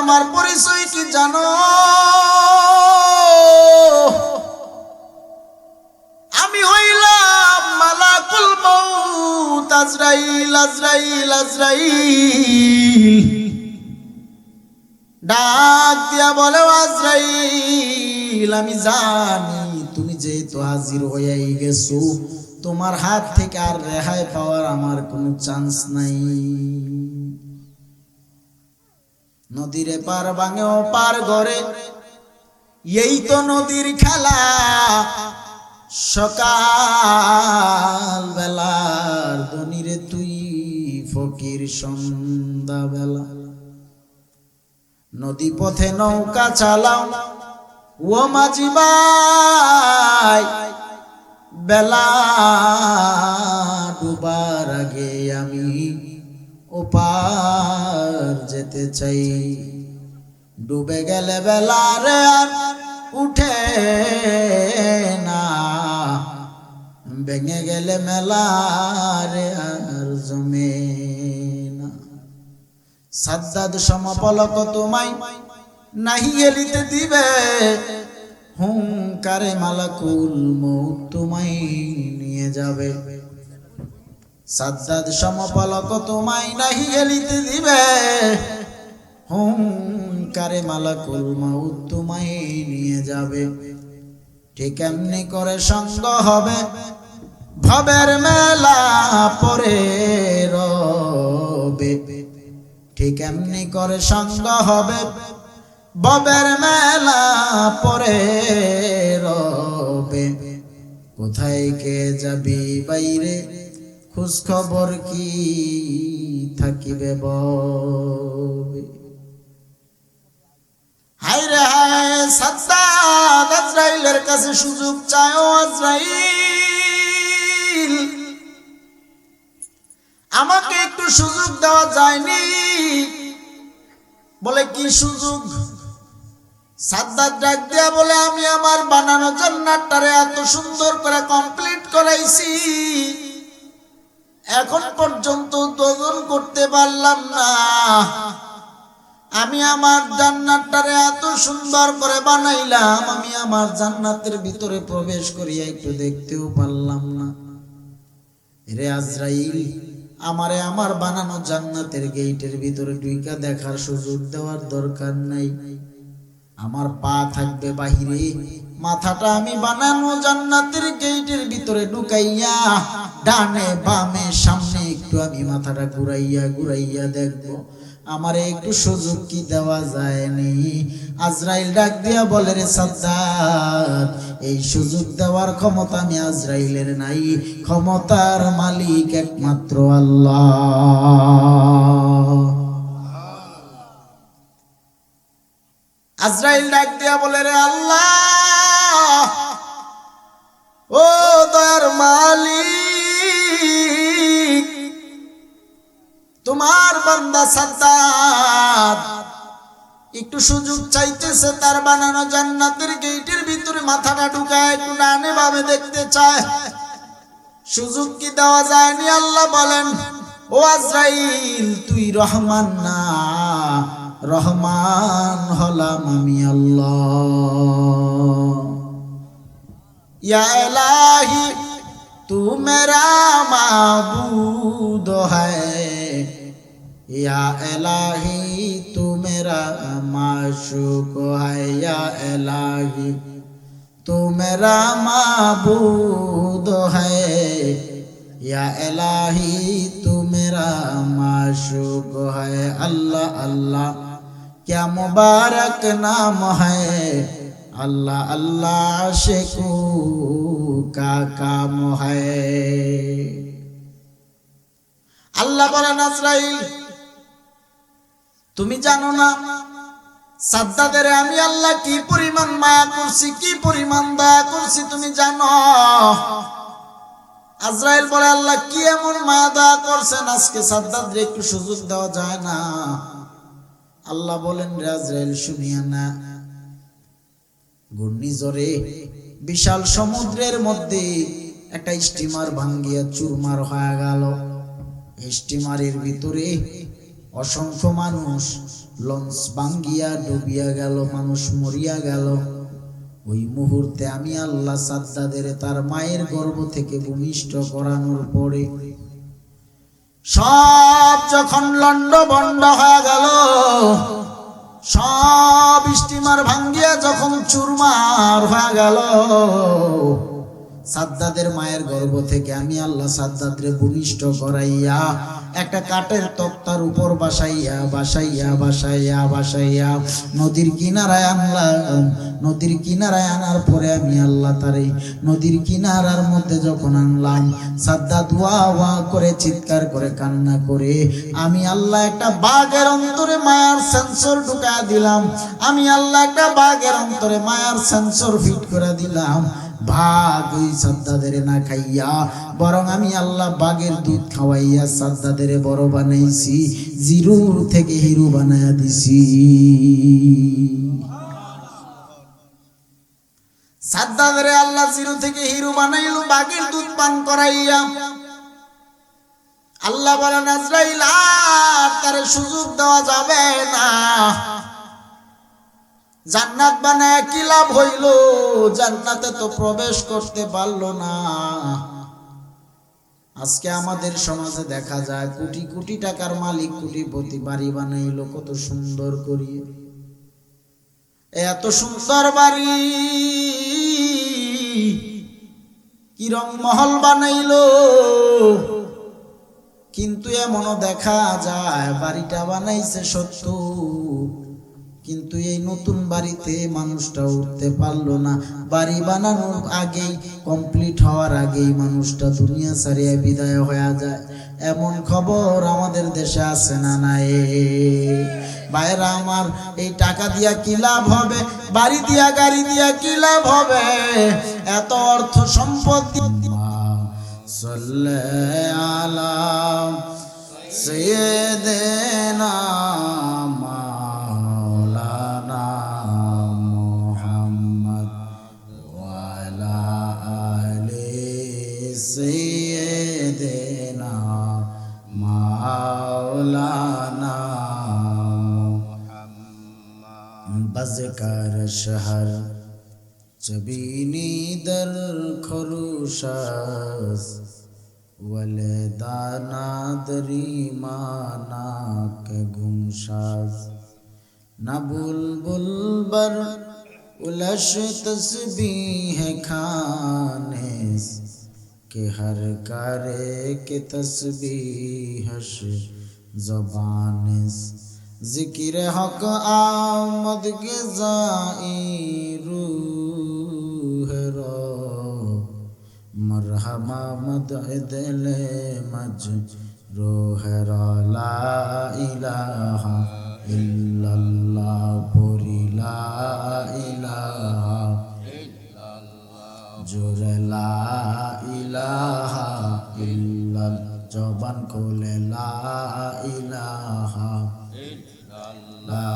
আমার পরিচয় কি জানো? আমি হইলাম মালাকুল মউত, আজরাইল আজরাইল আজরাইল। ডাক দিয়া বলে, আজরাইল আমি জানি তুমি যেহেতু হাজির হইয়াই গেছো, তোমার হাত থেকে আর রেহাই পাওয়ার আমার কোনো চান্স নাই। নদীর পার ভাঙে ও পার ঘরে, এই তো নদীর খেলা। সকাল বেলার ধনীরে তুই ফকির সন্ধ্যা বেলা। নদী পথে নৌকা চালাও ও মাঝি ভাই, বেলা ডুবার আগে আমি ওপার যেতে চাই। ডুবে গেলে বেলা রে আর উঠে না, ভেঙে গেলে মেলা রে আর জমে না। সাদ্দাদ সমপলক তোমায় নাহি এলিতে দিবে, হুঙ্কারে মালাকুল মউত তোমায় নিয়ে যাবে। সাদ্দাদ সমপলক তোমায় নাহি এলিতে দিবে, হুঙ্কারে মালাকুল মউত তোমায় নিয়ে যাবে। ঠিক এমনি করে সঙ্গ হবে ভবের মেলা পরে রবে। ঠিক এমনি করে সঙ্গ হবে ভবের মেলা পরে রবে। কোথায় কে যাবি বাইরে, খোঁজ খবর কি থাকিবে ববে। হায় রে হায়, সাদ্দাদ আজরাইলের কাছে সুযোগ চায়। ও আজরাইল, আমাকে একটু সুযোগ দেওয়া যায়নি? বলে কি সুযোগ? সাদ্দাদ ডাক দিয়া বলে, আমি আমার বানানো জান্নাতটারে এত সুন্দর করে কমপ্লিট করাইছি, এখন পর্যন্ত দোজন করতে পারলাম না। আমি আমার জান্নাতটারে এত সুন্দর করে বানাইলাম, আমি আমার জান্নাতের ভিতরে প্রবেশ করিয়া একটু দেখতেও পারলাম না। রে আজরাইল, আমারে আমার বানানো জান্নাতের গেটের ভিতরে ঢুইকা দেখার সুযোগ দেওয়ার দরকার নাই। আমার পা থাকবে বাহিরে, মাথাটা আমি বানানো জান্নাতের গেটের ভিতরে ঢুকাইয়া ডানে বামে সামনে একটু আমি মাথাটা ঘুরাইয়া ঘুরাইয়া দেখবো। আমারে একটু সুযোগ কি দেওয়া যায়নি? আজরাইল ডাক দিয়া বলে, রে সাদ্দাদ, এই সুযোগ দেওয়ার ক্ষমতা আমি আজরাইলের নাই, ক্ষমতার মালিক একমাত্র আল্লাহ। আজরাইল ডাক দিয়া বলে, রে আল্লাহ, ও দয়ার মালিক, তোমার বান্দা সাদ্দাদ একটু সুযোগ চাইতেছে, তার বানানো জান্নাতের গেটের ভিতরে মাথাটা ঢুকায় একটু ডানে বামে দেখতে চায়, সুযোগ কি দেওয়া যায়নি? আল্লাহ বলেন, ও আজরাইল, তুই রহমান না, রহমান হলাম আমি আল্লাহ। ইয়া ইলাহি तू मेरा माबूद है, या इलाही तू मेरा माशूक है, या इलाही तू मेरा माबूद है, या इलाही तू मेरा माशूक है। अल्लाह अल्लाह क्या मुबारक नाम है, अल्लाह अल्लाह आशिकू का काम है। আল্লাহ বলেন, আজরাইল, তুমি জানো না সাদ্দাদের আমি আল্লাহ কি পরিমাণ মায়া করছি, কি পরিমাণ দয়া করছি, তুমি জানো? আজরাইল বলে, আল্লাহ কি এমন মায়া দয়া করছেন, আজকে সাদ্দাদের একটু সুযোগ দেওয়া যায় না? আল্লাহ বলেন, রে আজরাইল, শুনিয়া না, ঘূর্ণিঝড়ে বিশাল সমুদ্রের মধ্যে একটা স্টিমার ভাঙ্গিয়া চুরমার হয়ে গেল। স্টিমারের ভিতরে অসংখ্য মানুষ লঞ্চ ভাঙ্গিয়া ডুবিয়া গেল, মানুষ মরিয়া গেল। ওই মুহূর্তে আমি আল্লাহ সাদ্দাদের তার মায়ের গর্ভ থেকে ভূমিষ্ঠ করানোর পরে সব যখন লন্ডভন্ড হয়ে গেল, সব স্টিমার ভাঙ্গিয়া যখন চুরমার হয়ে গেল, সাদ্দাদের মায়ের গর্ভ থেকে আমি আল্লাহ সাদ্দাদরে ভূমিষ্ঠ করাইয়া একটা কাঠের তক্তার উপর বাসাইয়া বাসাইয়া বাসাইয়া বাসাইয়া নদীর কিনারায় আনলাম। নদীর কিনারায় আনার পরে আমি আল্লাহ তারে নদীর কিনারার মধ্যে যখন আনলাম, সাদ্দাদ ওয়া ওয়া করে চিৎকার করে কান্না করে আমি আল্লাহ একটা বাঘের অন্তরে মায়ার সেন্সর ঢুকা দিলাম। আমি আল্লাহ একটা বাঘের অন্তরে মায়ার সেন্সর ফিট করে দিলাম। বাঘ ওই সাদ্দাদের না খাইয়া বরং আমি আল্লাহ বাঘের দুধ খাওয়াইয়া সাদ্দাদের বড় বানাইছি, জিরুর থেকে হিরো বানাইয়া দিছি। সাদ্দাদের আল্লাহ জিরো থেকে হিরো বানাইলো বাঘের দুধ পান করাইয়া। আল্লাহ বলেন আজরাইল আর তার সুযোগ দেওয়া যাবে না। জান্নাত বানায় কি লাভ হইল? জান্নাতে তো প্রবেশ করতে পারলো না। আজকে আমাদের সমাজে দেখা যায় কোটি কোটি টাকার মালিক কোটিপতি বাড়ি বানাইলো কত সুন্দর করিয়ে, এত সুন্দর বাড়ি কি রং মহল বানাইলো, কিন্তু এমনও দেখা যায় বাড়িটা বানাইছে সত্য, কিন্তু এই নতুন বাড়িতে মানুষটা উঠতে পারলো না। বাড়ি বানানোর আগেই, কমপ্লিট হওয়ার আগেই মানুষটা দুনিয়া ছাড়িয়ে বিদায় হয়ে যায়। এমন খবর আমাদের দেশে আছে না নাই? ভাইরা আমার, এই টাকা দিয়া কি লাভ হবে? বাড়ি দিয়া গাড়ি দিয়া কি লাভ হবে? এত অর্থ সম্পত্তি। সাল্লাল্লাহু আলা সাইয়্যিদিনা سيدنا مولانا بذكر شهر جبینی در خروشاز ولدانا دریمانا کے گمشاز نہ بلبل بر उलश तस्बीह खानेस के हर करे के तस्बीहश ज़बानेस ज़िक्र हक आमद के ज़ाइरू है रो मरहमा मदअ मज रूह रो ला इलाहा इल्लल्लाह पुरी ला इलाहा जोरे ला इलाहा इल्लल्लाह जबान खोले ला इलाहा ला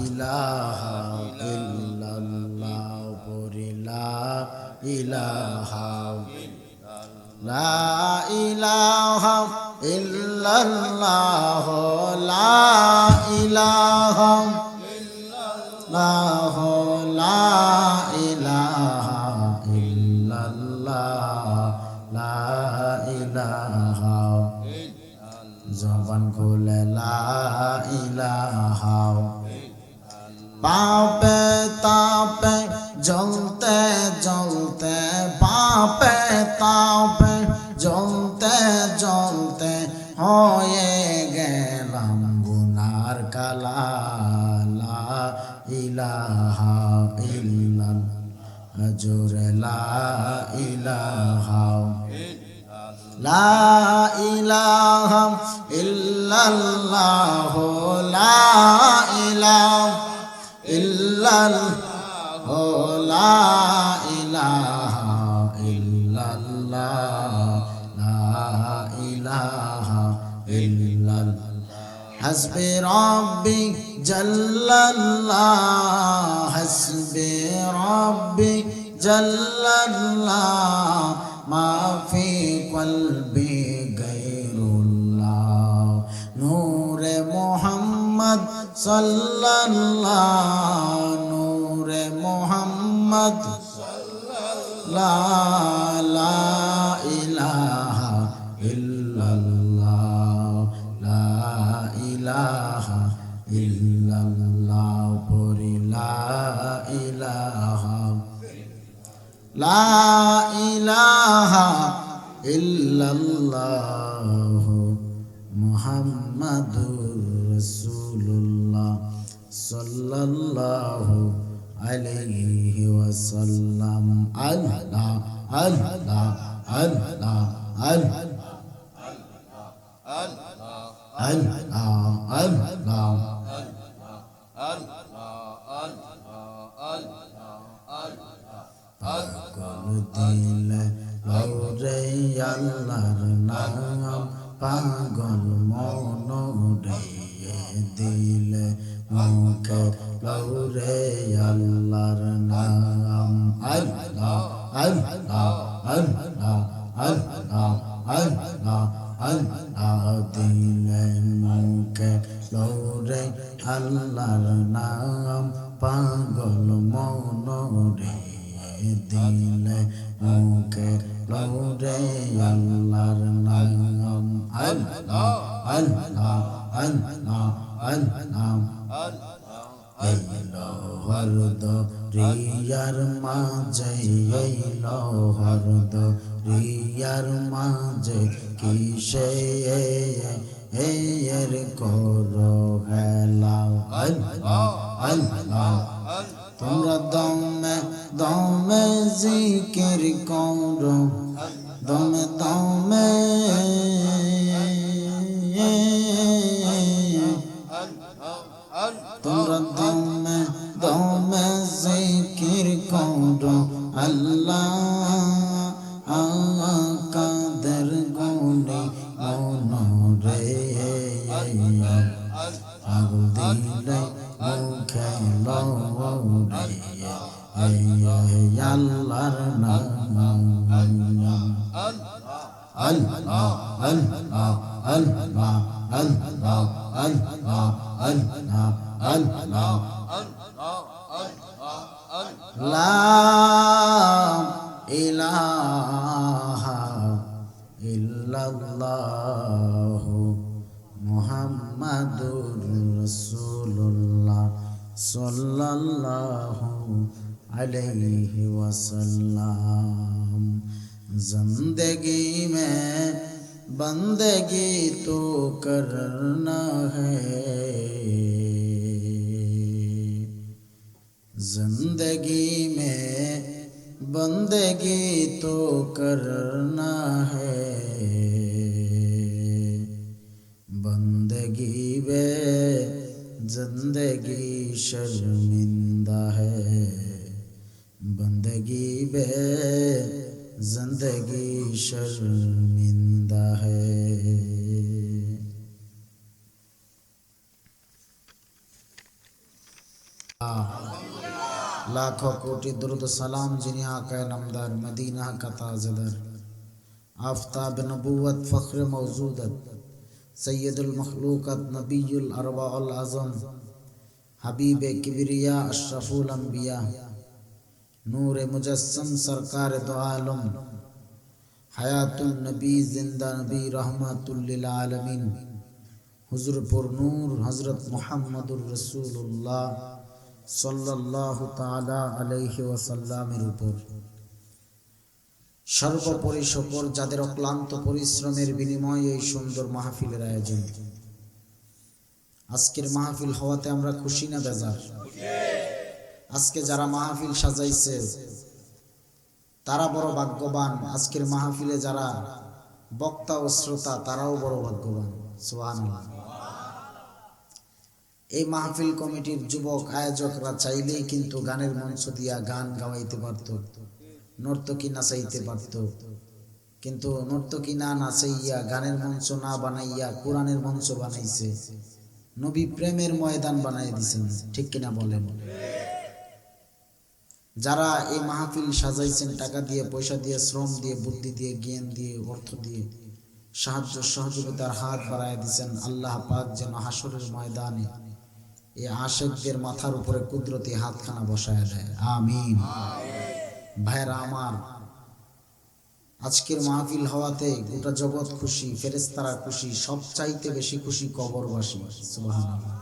इलाहा इल्लल्लाह पुरी ला इलाहा ला इलाहा इल्लल्लाह ला इलाहा इल्लल्लाह ला इलाहा इल्लल्लाह ला इलाहा ज़बान खोले ला इलाहा पापे तापे जलते जलते पापे तापे जलते जलते होए गेलाम गुनार काला ला इलाहा इल्लल्लाह जोरे ला इलाहा ला इलाहा इल्लल्लाह ला इलाहा इल्लल्लाह ला इलाहा इल्लल्लाह ला इलाहा इल्लल्लाह हस्बी रब्बी जल्लल्लाह हस्बी रब्बी जल्लल्लाह मा फी क़ल्बी गैरुल्लाह नूर সাল্লাল্লাহু নূরে মুহাম্মদ লা ইলাহা ইল্লাল্লাহ লা ইলাহা ইল্লাল্লাহ পড়ি লা ইলাহা ইল্লাল্লাহ মুহাম্মাদুর রাসূলুল্লাহ সাল্লাল্লাহু আলাইহি ওয়াসাল্লাম আল্লাহ আল্লাহ আল্লাহ আল্লাহ পাগল দিলে লৌরে আল্লাহর নাম পাগল মন দিলে মুখে লৌরে আল্লাহর নাম আল্লাহ আল্লাহ আল্লাহ আল্লাহ আল্লাহ আল্লাহ দিলে মুখে লৌরে আল্লাহর নাম পাগল মন দিলে মুখে লৌরে আল্লাহর নাম আল্লাহ আল্লাহ আল্লাহ আল্লাহ এইলো হরদ রিয়ার মাঝে এইলো হরদ রিয়ার মাঝে কিসে এর করো হেলা আল্লাহ আল্লাহ তোমরা দমে দমে জিকির করো দমে দমে তোমরা দমে দমে জিকির করো আল্লাহ কাদের গুণে মনরে পাগল দিলে মুখে লৌরে আল্লাহর নাম আল্লাহ আল্লাহ আল্লাহ আল্লাহ আল্লাহ আল্লাহ আল্লাহ লা ইলাহা ইল্লাল্লাহ মুহাম্মাদুর রাসূলুল্লাহ সাল্লাল্লাহু আলাইহি ওয়াসাল্লাম जिंदगी में बंदगी तो करना है जिंदगी में बंदगी तो करना है बंदगी बे जिंदगी शर्मिंदा है बंदगी बे जिंदगी शर्मिंदा है लाखों कोटि दुरूद सलाम जिन्हें आका नामदार मदीना का ताजदर आफ्ताब नबूवत फ़ख्र मौजूदत सैयदुल मखलूकत नबीयुल अरबाउल आज़म हबीब किबरिया अशरफुल अंबिया नूर मुजस्सम सरकार दो आलम हयातुल नबी जिंदा नबी रहमतुल लिल आलमीन हुजूर पुर नूर हजरत मुहम्मदुर रसूलुल्लाह सल्लल्लाहु ताला अलैहि वसल्लमेर ऊपर सर्वोपरि সকল যাদের অক্লান্ত পরিশ্রমের বিনিময়ে এই সুন্দর মাহফিলের আয়োজন আজকের মাহফিল হওয়াতে আমরা খুশি না বেজার আজকে যারা মাহফিল সাজাইছে তারা বড় ভাগ্যবান আজকের মাহফিলে যারা বক্তা ও শ্রোতা তারাও বড় ভাগ্যবান সুবহানাল্লাহ এই মাহফিল কমিটির যুবক আয়োজকরা চাইলেই কিন্তু গানের মঞ্চ দিয়া গান গাওয়াইতে পারত নর্তকী নাচাইতে পারত কিন্তু নর্তকী না নাচাইয়া গানের মঞ্চ না বানাইয়া কোরআনের মঞ্চ বানাইছে নবী প্রেমের ময়দান বানাই দিয়েছেন ঠিক কিনা বলেন যারা এই মাহফিল সাজাইছেন টাকা দিয়ে পয়সা দিয়ে শ্রম দিয়ে বুদ্ধি দিয়ে জ্ঞান দিয়ে অর্থ দিয়ে সাহায্য সহযোগিতার হাত বাড়ায় দিয়েছেন আল্লাহ পাক যেন হাসরের ময়দানে এই আশিকদের মাথার উপরে কুদরতি হাতখানা বসায় দেয়। আমিন। ভাইরা আমার, আজকের মাহফিল হওয়াতে গোটা জগৎ খুশি, ফেরেশতারা খুশি, সবচাইতে বেশি খুশি কবরবাসী। সুবহানাল্লাহ।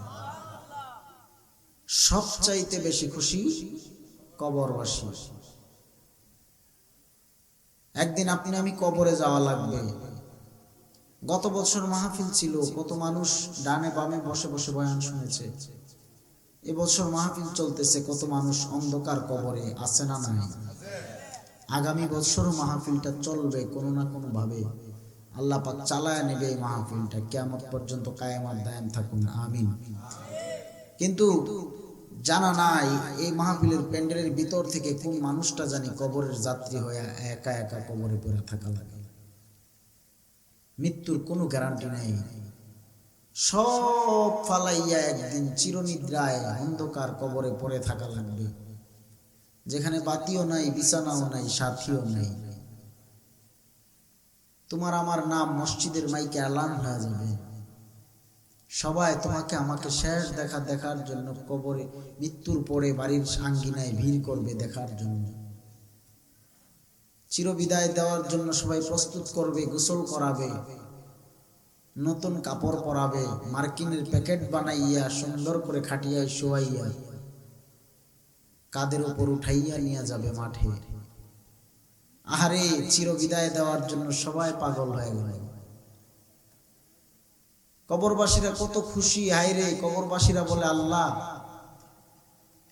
সবচাইতে বেশি খুশি কবরবাসী। একদিন আপনি আমি কবরে যাওয়া লাগবে। গত বছর মাহফিল ছিল, কত মানুষ ডানে বামে বসে বসে বয়ান শুনেছে। এবছর মাহফিল চলতেছে, কত মানুষ অন্ধকার কবরে আছে না নাই? আগামী বছর মাহফিলটা চলবে কোনো না কোনো ভাবে। আল্লাহ পাক চালায় নেবে এই মাহফিলটা, কিয়ামত পর্যন্ত কায়েমাত দায়েম থাকুন। আমিন। কিন্তু জানা নাই এই মাহফিলের প্যান্ডেলের ভিতর থেকে কোন মানুষটা জানি কবরের যাত্রী হয়ে একা একা কবরে পড়ে থাকা লাগে। মৃত্যুর কোনো গ্যারান্টি নেই। সব ফালাইয়া একদিন চিরনিদ্রায় অন্ধকার কবরে পড়ে থাকা লাগবে, যেখানে বাতিও নাই, বিছানাও নাই, সাথীও নাই। তোমার আমার নাম মসজিদের মাইকে অ্যালার্ম হয়ে যাবে। সবাই তোমাকে আমাকে শেষ দেখার জন্য কবরে মৃত্যুর পরে বাড়ির আঙ্গিনায় ভিড় করবে দেখার জন্য। চিরবিদায় দেওয়ার জন্য সবাই প্রস্তুত করবে, গোসল করাবে, নতুন কাপড় পরাবে, মার্কিনের প্যাকেট বানাইয়া সুন্দর করে খাটিয়ায় শোয়াইয়া কাদের উপর উঠাইয়া নিয়ে যাবে মাঠে। আহারে, চিরবিদায় দেওয়ার জন্য সবাই পাগল হয়ে গেল। কবরবাসীরা কত খুশি। হায়রে, কবরবাসীরা বলে, আল্লাহ,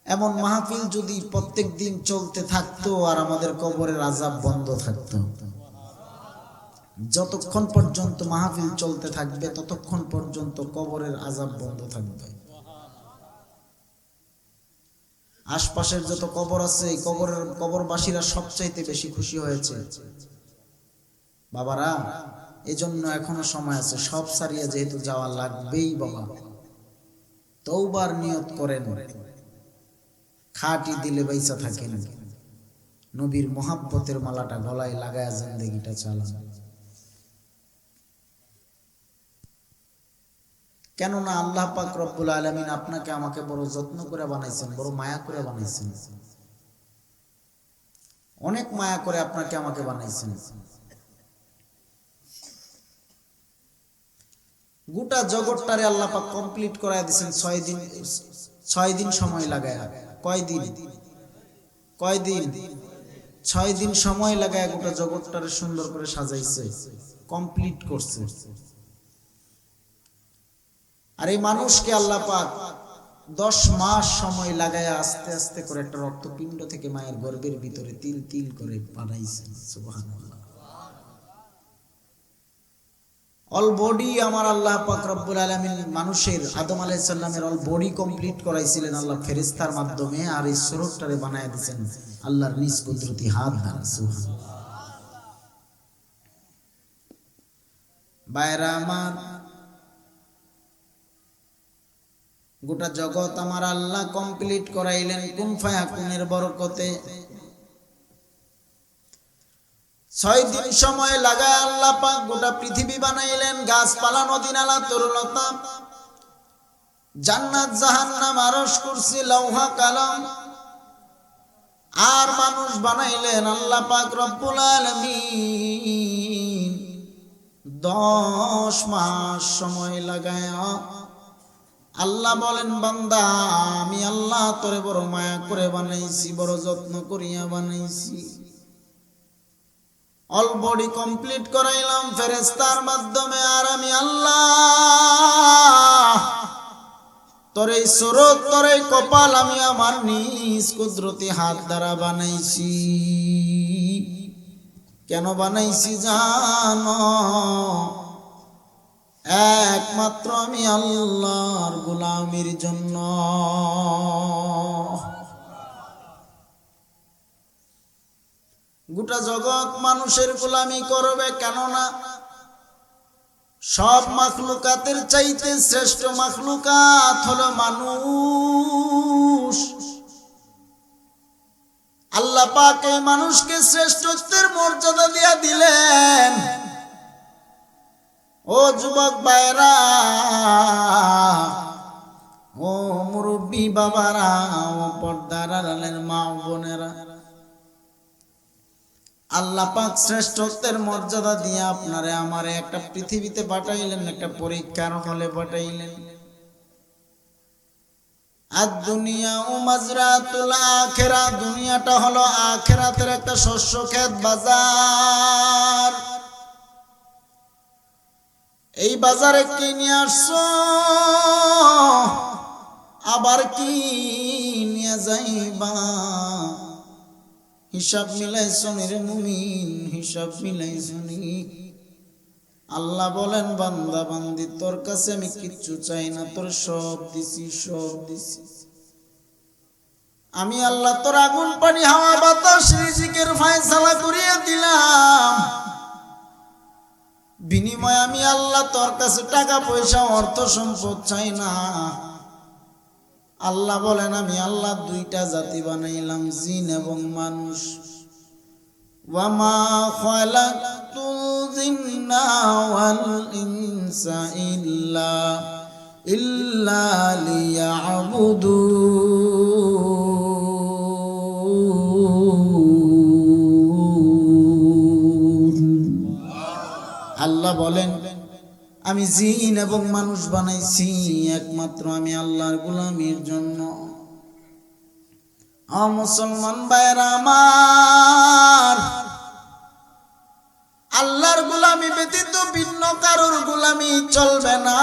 এমন মাহফিল যদি প্রত্যেক দিন চলতে থাকতো আর আমাদের কবরের আযাব বন্ধ থাকতো। যতক্ষণ পর্যন্ত মাহফিল চলতে থাকবে ততক্ষণ পর্যন্ত কবরের আযাব বন্ধ থাকবে। আশপাশের যত কবর আছে, কবরবাসীরা সবচাইতে বেশি খুশি হয়েছে। বাবারা, এজন্য এখনো সময় আছে, সব সারিয়া যেহেতু যাওয়া লাগবেই বাবা, তওবার নিয়ত করেন। খাঁটি দিলে বাইসা থাকেন, নবীর মোহাব্বতের মালাটা গলায় লাগায়া জিন্দেগিটা চালান। কেননা আল্লাহ পাক রব্বুল আলামিন আপনাকে আমাকে বড় যত্ন করে বানাইছেন, বড় মায়া করে বানাইছেন, অনেক মায়া করে আপনাকে আমাকে বানাইছেন। গোটা জগৎটারে আল্লাহ পাক কমপ্লিট করায় দিয়েছেন 6 দিন সময় লাগায়। কয়দিন? 6 দিন সময় লাগায় গোটা জগৎটারে সুন্দর করে সাজাইছে, কমপ্লিট করছে। আর এই মানুষকে আল্লাহ পাক 10 মাস সময় লাগায় আস্তে আস্তে করে একটা রক্তপিণ্ড থেকে মায়ের গর্ভের ভিতরে তিল তিল করে বানাইছেন। সুবহানাল্লাহ। অল বডি আমার আল্লাহ পাক রব্বুল আলামিন মানুষের আদম আলাইহিস সালামের অল বডি কমপ্লিট করাইছিলেন আল্লাহ ফেরেশতার মাধ্যমে, আর এই শরীরটারে বানায় দিয়েছেন আল্লাহর নিজ কুদরতি হাত দ্বারা। সুবহানাল্লাহ। বাইরা আমার, গোটা জগৎ আমার আল্লাহ কমপ্লিট করাইলেন কুন ফায়াকুনের বরকতে। 6 দিন সময় লাগায় আল্লাহ পাক গোটা পৃথিবী বানাইলেন, গাছপালা, নদী নালা, তরুলতা, জান্নাত, জাহান্নাম, আরশ, কুরসি, লৌহা, কালাম, আর মানুষ বানাইলেন আল্লাহ পাক রব্বুল আলামিন 10 মাস সময় লাগায়। আল্লাহ বলেন, বান্দা, আমি আল্লাহ তোরে বড় মায়া করে বানাইছি, বড় যত্ন করিয়া বানাইছি। অল বডি কমপ্লিট করাইলাম ফেরেশতার মাধ্যমে, আর আমি আল্লাহ তোর এই সুরত, তোর এই কপাল আমি আমার নিজ কুদরতি হাত দ্বারা বানাইছি। কেন বানাইছি জানো? একমাত্র আমি আল্লাহর গোলামির জন্য। গোটা জগৎ মানুষের গোলামি করবে, কেননা সব মাখলুকাতের চাইতে শ্রেষ্ঠ মাখলুকাত হলো মানুষ। আল্লাহ পাক এই মানুষকে শ্রেষ্ঠত্বের মর্যাদা দিয়া দিলেন। ও যুবক ভাইরা, ও ও মুরব্বী বাবারা, ও পর্দার আড়ালের মা বোনেরা, আল্লাহ পাক শ্রেষ্ঠত্বের মর্যাদা দিয়ে আপনারে আমারে একটা পৃথিবীতে পাঠাইলেন, একটা পরীক্ষার হলে পাঠাইলেন। আর দুনিয়া ও মাজরাতুল আখিরা, দুনিয়াটা হলো আখিরাতের একটা শস্য ক্ষেত বাজার। এই বাজারে কি নিয়ে আসছো, আবার কি নিয়ে যাইবা? হিসাব মিলাইছো রে মুমিন, হিসাব মিলাইছো নি? আল্লাহ বলেন, বান্দা বান্দি তোর কাছে আমি কিচ্ছু চাই না, তোর সব দিছি, সব দিছি। আমি আল্লাহ তোর আগুন পানি হাওয়া বাতাস রিজিকের ফয়সালা করিয়ে দিলাম। বিনিময়ে আমি আল্লাহ তোর কাছে টাকা পয়সা অর্থ সম্পদ চাই না। আল্লাহ বলেন, আমি আল্লাহ দুইটা জাতি বানাইলাম, জিন এবং মানুষ। ওয়ামা খালাকতুল জিন্না ওয়াল ইনসা ইল্লা লিয়াবুদুন। আল্লাহ বলেন, আমি জিন এবং মানুষ বানাইছি একমাত্র আমি আল্লাহর গোলামির জন্য। মুসলমান ভাইরা আমার, আল্লাহর গোলামি ব্যতীত ভিন্ন কারোর গোলামি চলবে না।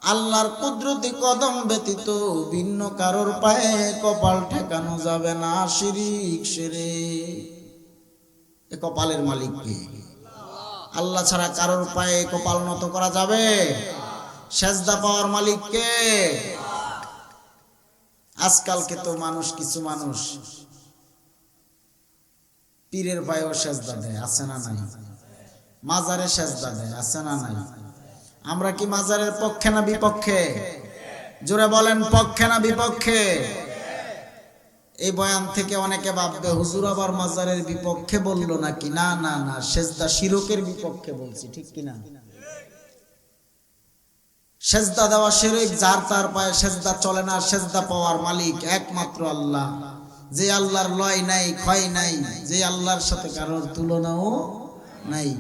আল্লাহর কুদরতি কদম ব্যতীত ভিন্ন কারোর পায়ে কপাল ঠেকানো যাবে না। শিরিক শিরিক। এ কপালের মালিক কে? আল্লাহ ছাড়া কারোর পায়ে কপাল নত করা যাবে? সেজদা পাওয়ার মালিক কে? আজকালকে তো মানুষ, কিছু মানুষ পীরের পায়েও সেজদা দেয়, আছে না নাই? মাজারে সেজদা দেয়, আছে না নাই? আমরা কি মাজারের পক্ষে না বিপক্ষে? জোরে বলেন, পক্ষে না বিপক্ষে? এই বয়ান থেকে অনেকে ভাববে, হুজুর আবার মাজারের বিপক্ষে বললো নাকি? না না না, সেজদা শিরকের বিপক্ষে বলছি, ঠিক কিনা? সেজদা দেওয়া শিরক। যার তার পায়ে সেজদা চলে না। সেজদা পাওয়ার মালিক একমাত্র আল্লাহ, যে আল্লাহর লয় নাই, ক্ষয় নাই, যে আল্লাহর সাথে কারোর তুলনাও নাই।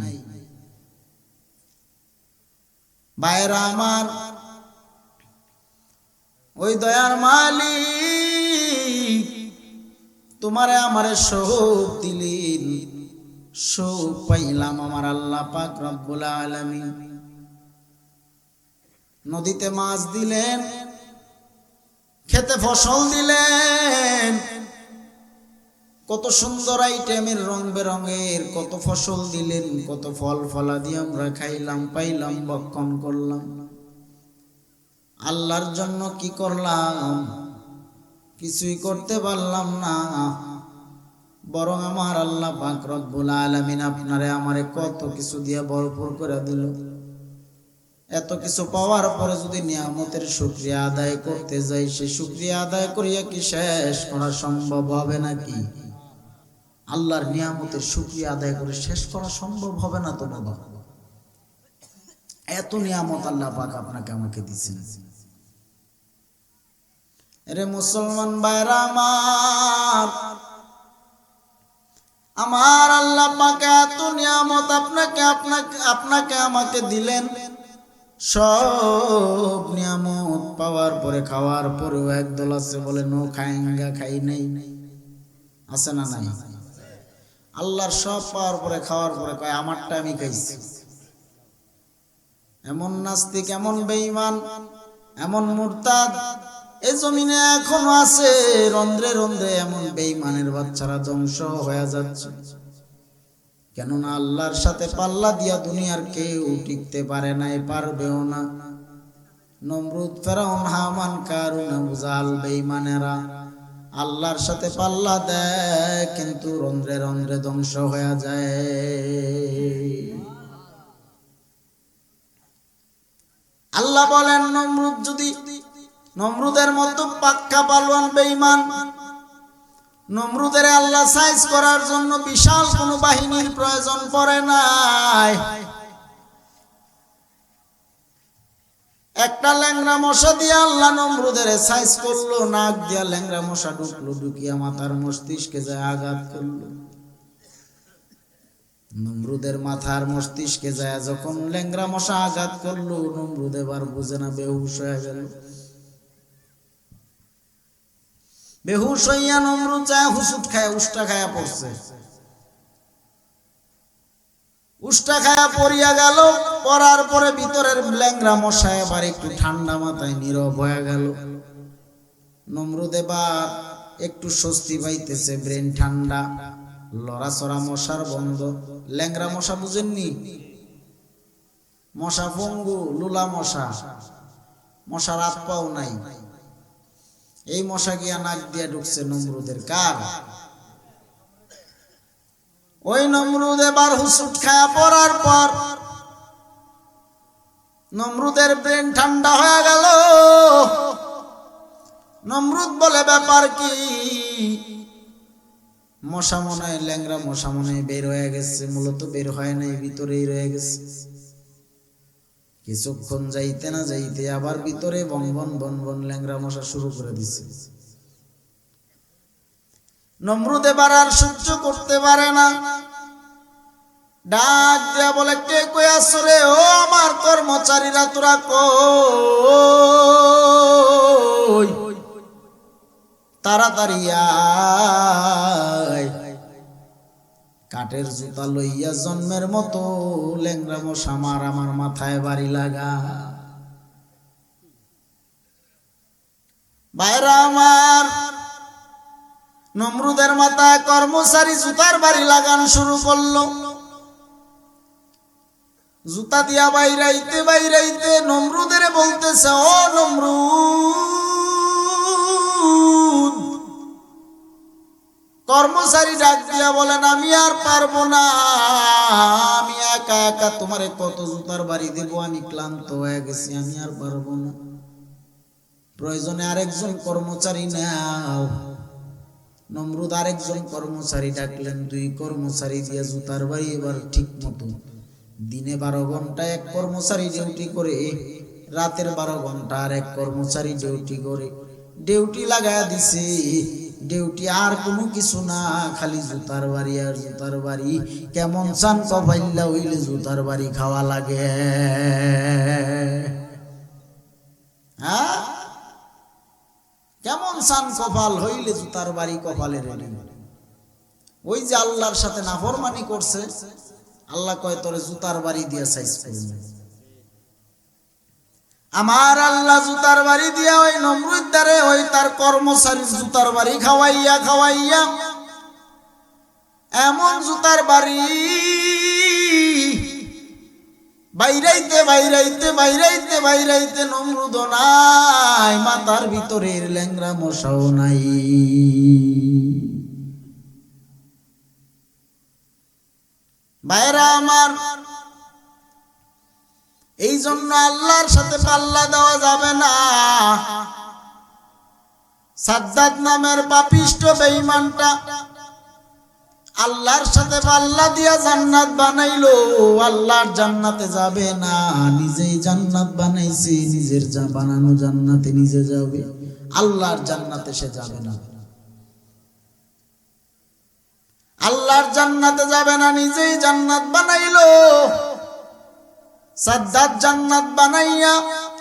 ভাইরা আমার, ওই দয়ার মালিক তোমারে আমারে সুখ দিলেন, সুখ পাইলাম আমার আল্লাহ পাক রব্বুল আলামিন। নদীতে মাছ দিলেন, খেতে ফসল দিলেন, কত সুন্দর আইটেমের রং বেরঙের কত ফসল দিলেন, কত ফল ফলাদি আমরা খাইলাম, পাইলাম, ভক্ষণ করলাম। আল্লাহর জন্য কি করলাম? কিছুই করতে পারলাম না। বরং আমার আল্লাহ পাক রব্বুল আলামিন আপনারে আমারে কত কিছু দিয়ে ভরপুর করে দিল। এত কিছু পাওয়ার পরে যদি নিয়ামতের শুকরিয়া আদায় করতে যাই, সে শুকরিয়া আদায় করিয়া কি শেষ করা সম্ভব হবে নাকি? আল্লাহর নিয়ামতের শুকরিয়া আদায় করে শেষ করা সম্ভব হবে না তো বাবা। এত নিয়ামত আল্লাহ পাক আপনাকে আমাকে দিয়েছেন। আরে মুসলমান ভাইরা আমার, আমার আল্লাহ পাক এত নিয়ামত আপনাকে আমাকে দিলেন। সব নিয়ামত পাওয়ার পরে, খাওয়ার পরেও একদল আছে বলে নো খায়েঙ্গা, খাই নাই, আছে না নাই? আল্লাহর সব পাওয়ার পরে, খাওয়ার পরে কয় আমারটা আমি খাইছি। এমন নাস্তিক, এমন বেঈমান, এমন মুরতাদ এই জমিনে এখনো আছে। রন্ধ্রে রন্ধ্রে এমন বেঈমানের বাচ্চারা ধ্বংস হয়ে যাচ্ছে। কেননা আল্লাহর সাথে পাল্লা দিয়া দুনিয়ার কেউ টিকতে পারে নাই, পারবেও না। নমরুদ, ফেরাউন, হামান, কারুন, আবু জাহল বেঈমানেরা আল্লাহর সাথে পাল্লা দেয়, কিন্তু রন্ধ্রে রন্ধ্রে ধ্বংস হয়ে যায়। আল্লাহ বলেন, নমরুদের মতো পাক্কা পালোয়ান বেঈমান, নমরুদের আল্লাহ সাইজ করার জন্য বিশাল কোন বাহিনীর প্রয়োজন পড়ে নাই। একটা ল্যাংড়া মশা দিয়ে আল্লাহ নমরুদের সাইজ করলো, নাক দিয়া ল্যাংড়া মশা ঢুকলো, ঢুকিয়া মাথার মস্তিষ্কে যায় আঘাত করলো। নমরুদের মাথার মস্তিষ্কে যায় যখন ল্যাংড়া মশা আঘাত করলো, নমরুদ এবার বুঝে না, বেহুশ হয়ে গেল। বেহুশ হইয়া নমরুদ যায় হুসুট খায়, উষ্টা খায়া পড়ছে। উষ্টা খায়া পড়িয়া গেল। পড়ার পরে ভিতরের ল্যাংড়া মশা এবার একটু ঠান্ডা মাথায় নীরব হয়ে গেল। নমরুদ এবার একটু স্বস্তি পাইতেছে, ব্রেন ঠান্ডা, লড়াচড়া মশার বন্ধ। ল্যাংড়া মশা বুঝেননি? মশা পঙ্গু, লুলা মশা, মশার হাত পাও নাই। এই মশা গিয়া নাক দিয়া ঢুকছে নমরুদের। কার? ওই নমরুদ এবার হুসুট খায়া পড়ার পর নমরুদের ব্রেন ঠান্ডা হয়ে গেল। নমরুদ বলে, ব্যাপার কি? মশা মনে হয়, ল্যাংড়া মশা মনে হয় বের হয়ে গেছে। মূলত বের হয় নাই, ভিতরেই রয়ে গেছে। কিছুক্ষণ যাইতে না যাইতে আবার ভিতরে বন বন বন বন ল্যাংড়া মশা শুরু করে দিছে। নমরুদ এবার আর সহ্য করতে পারে না, ডাক দিয়া বলে, কে কই আছো রে? ও আমার কর্মচারীরা, তোরা কই? তাড়াতাড়ি আয়। কাঠের জুতা লইয়া জন্মের মতো ল্যাংড়া মশা আমার মাথায় বাড়ি লাগা। বাইরা আমার, নমরুদের মাথায় কর্মচারী জুতার বাড়ি লাগান শুরু করলো। জুতা দিয়া বাইরাইতে বাইরাইতে নমরুদের বলতেছে, ও নমরুদ। কর্মচারী ডাক দিয়া বলেন, আমি আর পারবো না, আমি একা একা তোমারে কত জুতার বাড়ি দেব, আমি ক্লান্ত হয়ে গেছি, আমি আর পারবো না। প্রয়োজনে আরেকজন কর্মচারী নাও। নমরুদ আরেকজন কর্মচারী ডাকলেন, 2 কর্মচারী দিয়ে জুতার বাড়ি এবার ঠিক মতো দিনে 12 ঘন্টা এক কর্মচারী ডিউটি করে, রাতের 12 ঘন্টা আর এক কর্মচারী ডিউটি করে। ডিউটি লাগায়া দিছে। ডিউটি আর কোনো কিছু না, খালি জুতার বাড়ি আর জুতার বাড়ি। কেমন চান কপাইল্লা হইলে জুতার বাড়ি খাওয়া লাগে? হ্যাঁ, কেমন চান কপাল হইলে জুতার বাড়ি কপালে রেডি। ওই যে আল্লাহর সাথে নাফরমানি করছে, আল্লাহ কয় তোরে জুতার বাড়ি দিয়া সাইজ করবে। আমার আল্লাহ জুতার বাড়ি দিয়া ওই নমরুদ দারে ওই তার কর্মচারী জুতার বাড়ি খাওয়াইয়া খাওয়াইয়া এমন জুতার বাড়ি বাইরাইতে বাইরাইতে বাইরাইতে বাইরাইতে নমরুদ নাই, মাথার ভিতরের ল্যাংড়া মশাও নাই। ভাইরা আমার, এই জন্য আল্লাহর সাথে পাল্লা দেওয়া যাবে না। সাদ্দাত নামের পাপিষ্ঠ বেঈমানটা আল্লাহর সাথে পাল্লা দিয়া জান্নাত বানাইলো, আল্লাহর জান্নাতে যাবে না, নিজেই জান্নাত বানাইছে, নিজের বানানো জান্নাতে নিজে যাবে, আল্লাহর জান্নাতে সে যাবে না। আল্লাহর জান্নাতে যাবে না, নিজেই জান্নাত বানাইলো। সাদ্দাত জান্নাত বানাইয়া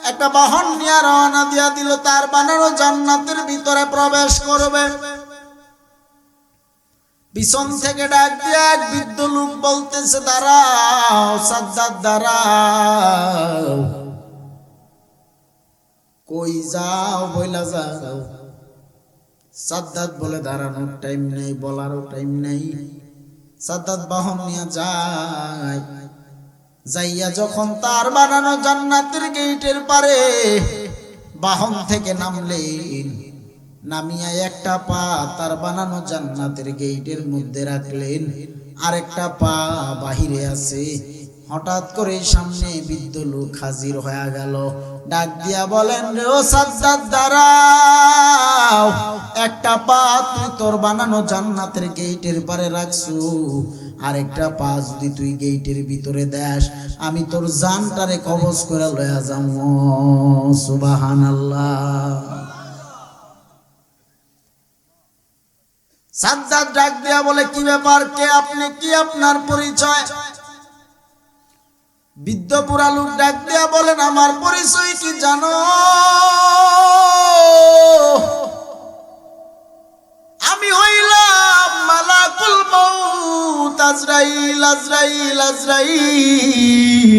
একটা বাহন নিয়ে রওনা দিয়া দিল, তার বানানো জান্নাতের ভিতরে প্রবেশ করবে। পিছন থেকে ডাক দিয়া এক বৃদ্ধ লোক বলতেছে, দাঁড়াও সাদ্দাত দাঁড়াও। কই যাও? বইলা যাও। সাদ্দাত বলে, দাঁড়ানোর টাইম নেই, বলারও টাইম নেই। সাদ্দাত বাহন নিয়ে যায়। যাইয়া যখন তার বানানো জান্নাতের গেটের পারে বাহন থেকে নামলেন, নামিয়া একটা পা তার বানানো জান্নাতের গেটের মধ্যে রাখলেন, আরেকটা পা বাহিরে আছে। হঠাৎ করে সামনে বৃদ্ধ লোক হাজির হয়ে গেল। ডাক দিয়া বলেন, রে ও সাদ্দাত দাঁড়াও। একটা পা তুই তোর বানানো জান্নাতের গেটের পারে রাখছু, আরেকটা পা যদি তুই গেটের ভিতরে দেস, আমি তোর জানটারে কবজ করে লয়া যাবো। সুবহানাল্লাহ। সাজ্জাদ ডাক দিয়া বলে, কি ব্যাপার, কে আপনি, কি আপনার পরিচয়? বৃদ্ধ বুড়া লোক ডাক দিয়া বলেন, আমার পরিচয় কি জানো? আমি হইলাম মালাকুল মউত, আজরাইল। আজরাইল আজরাইল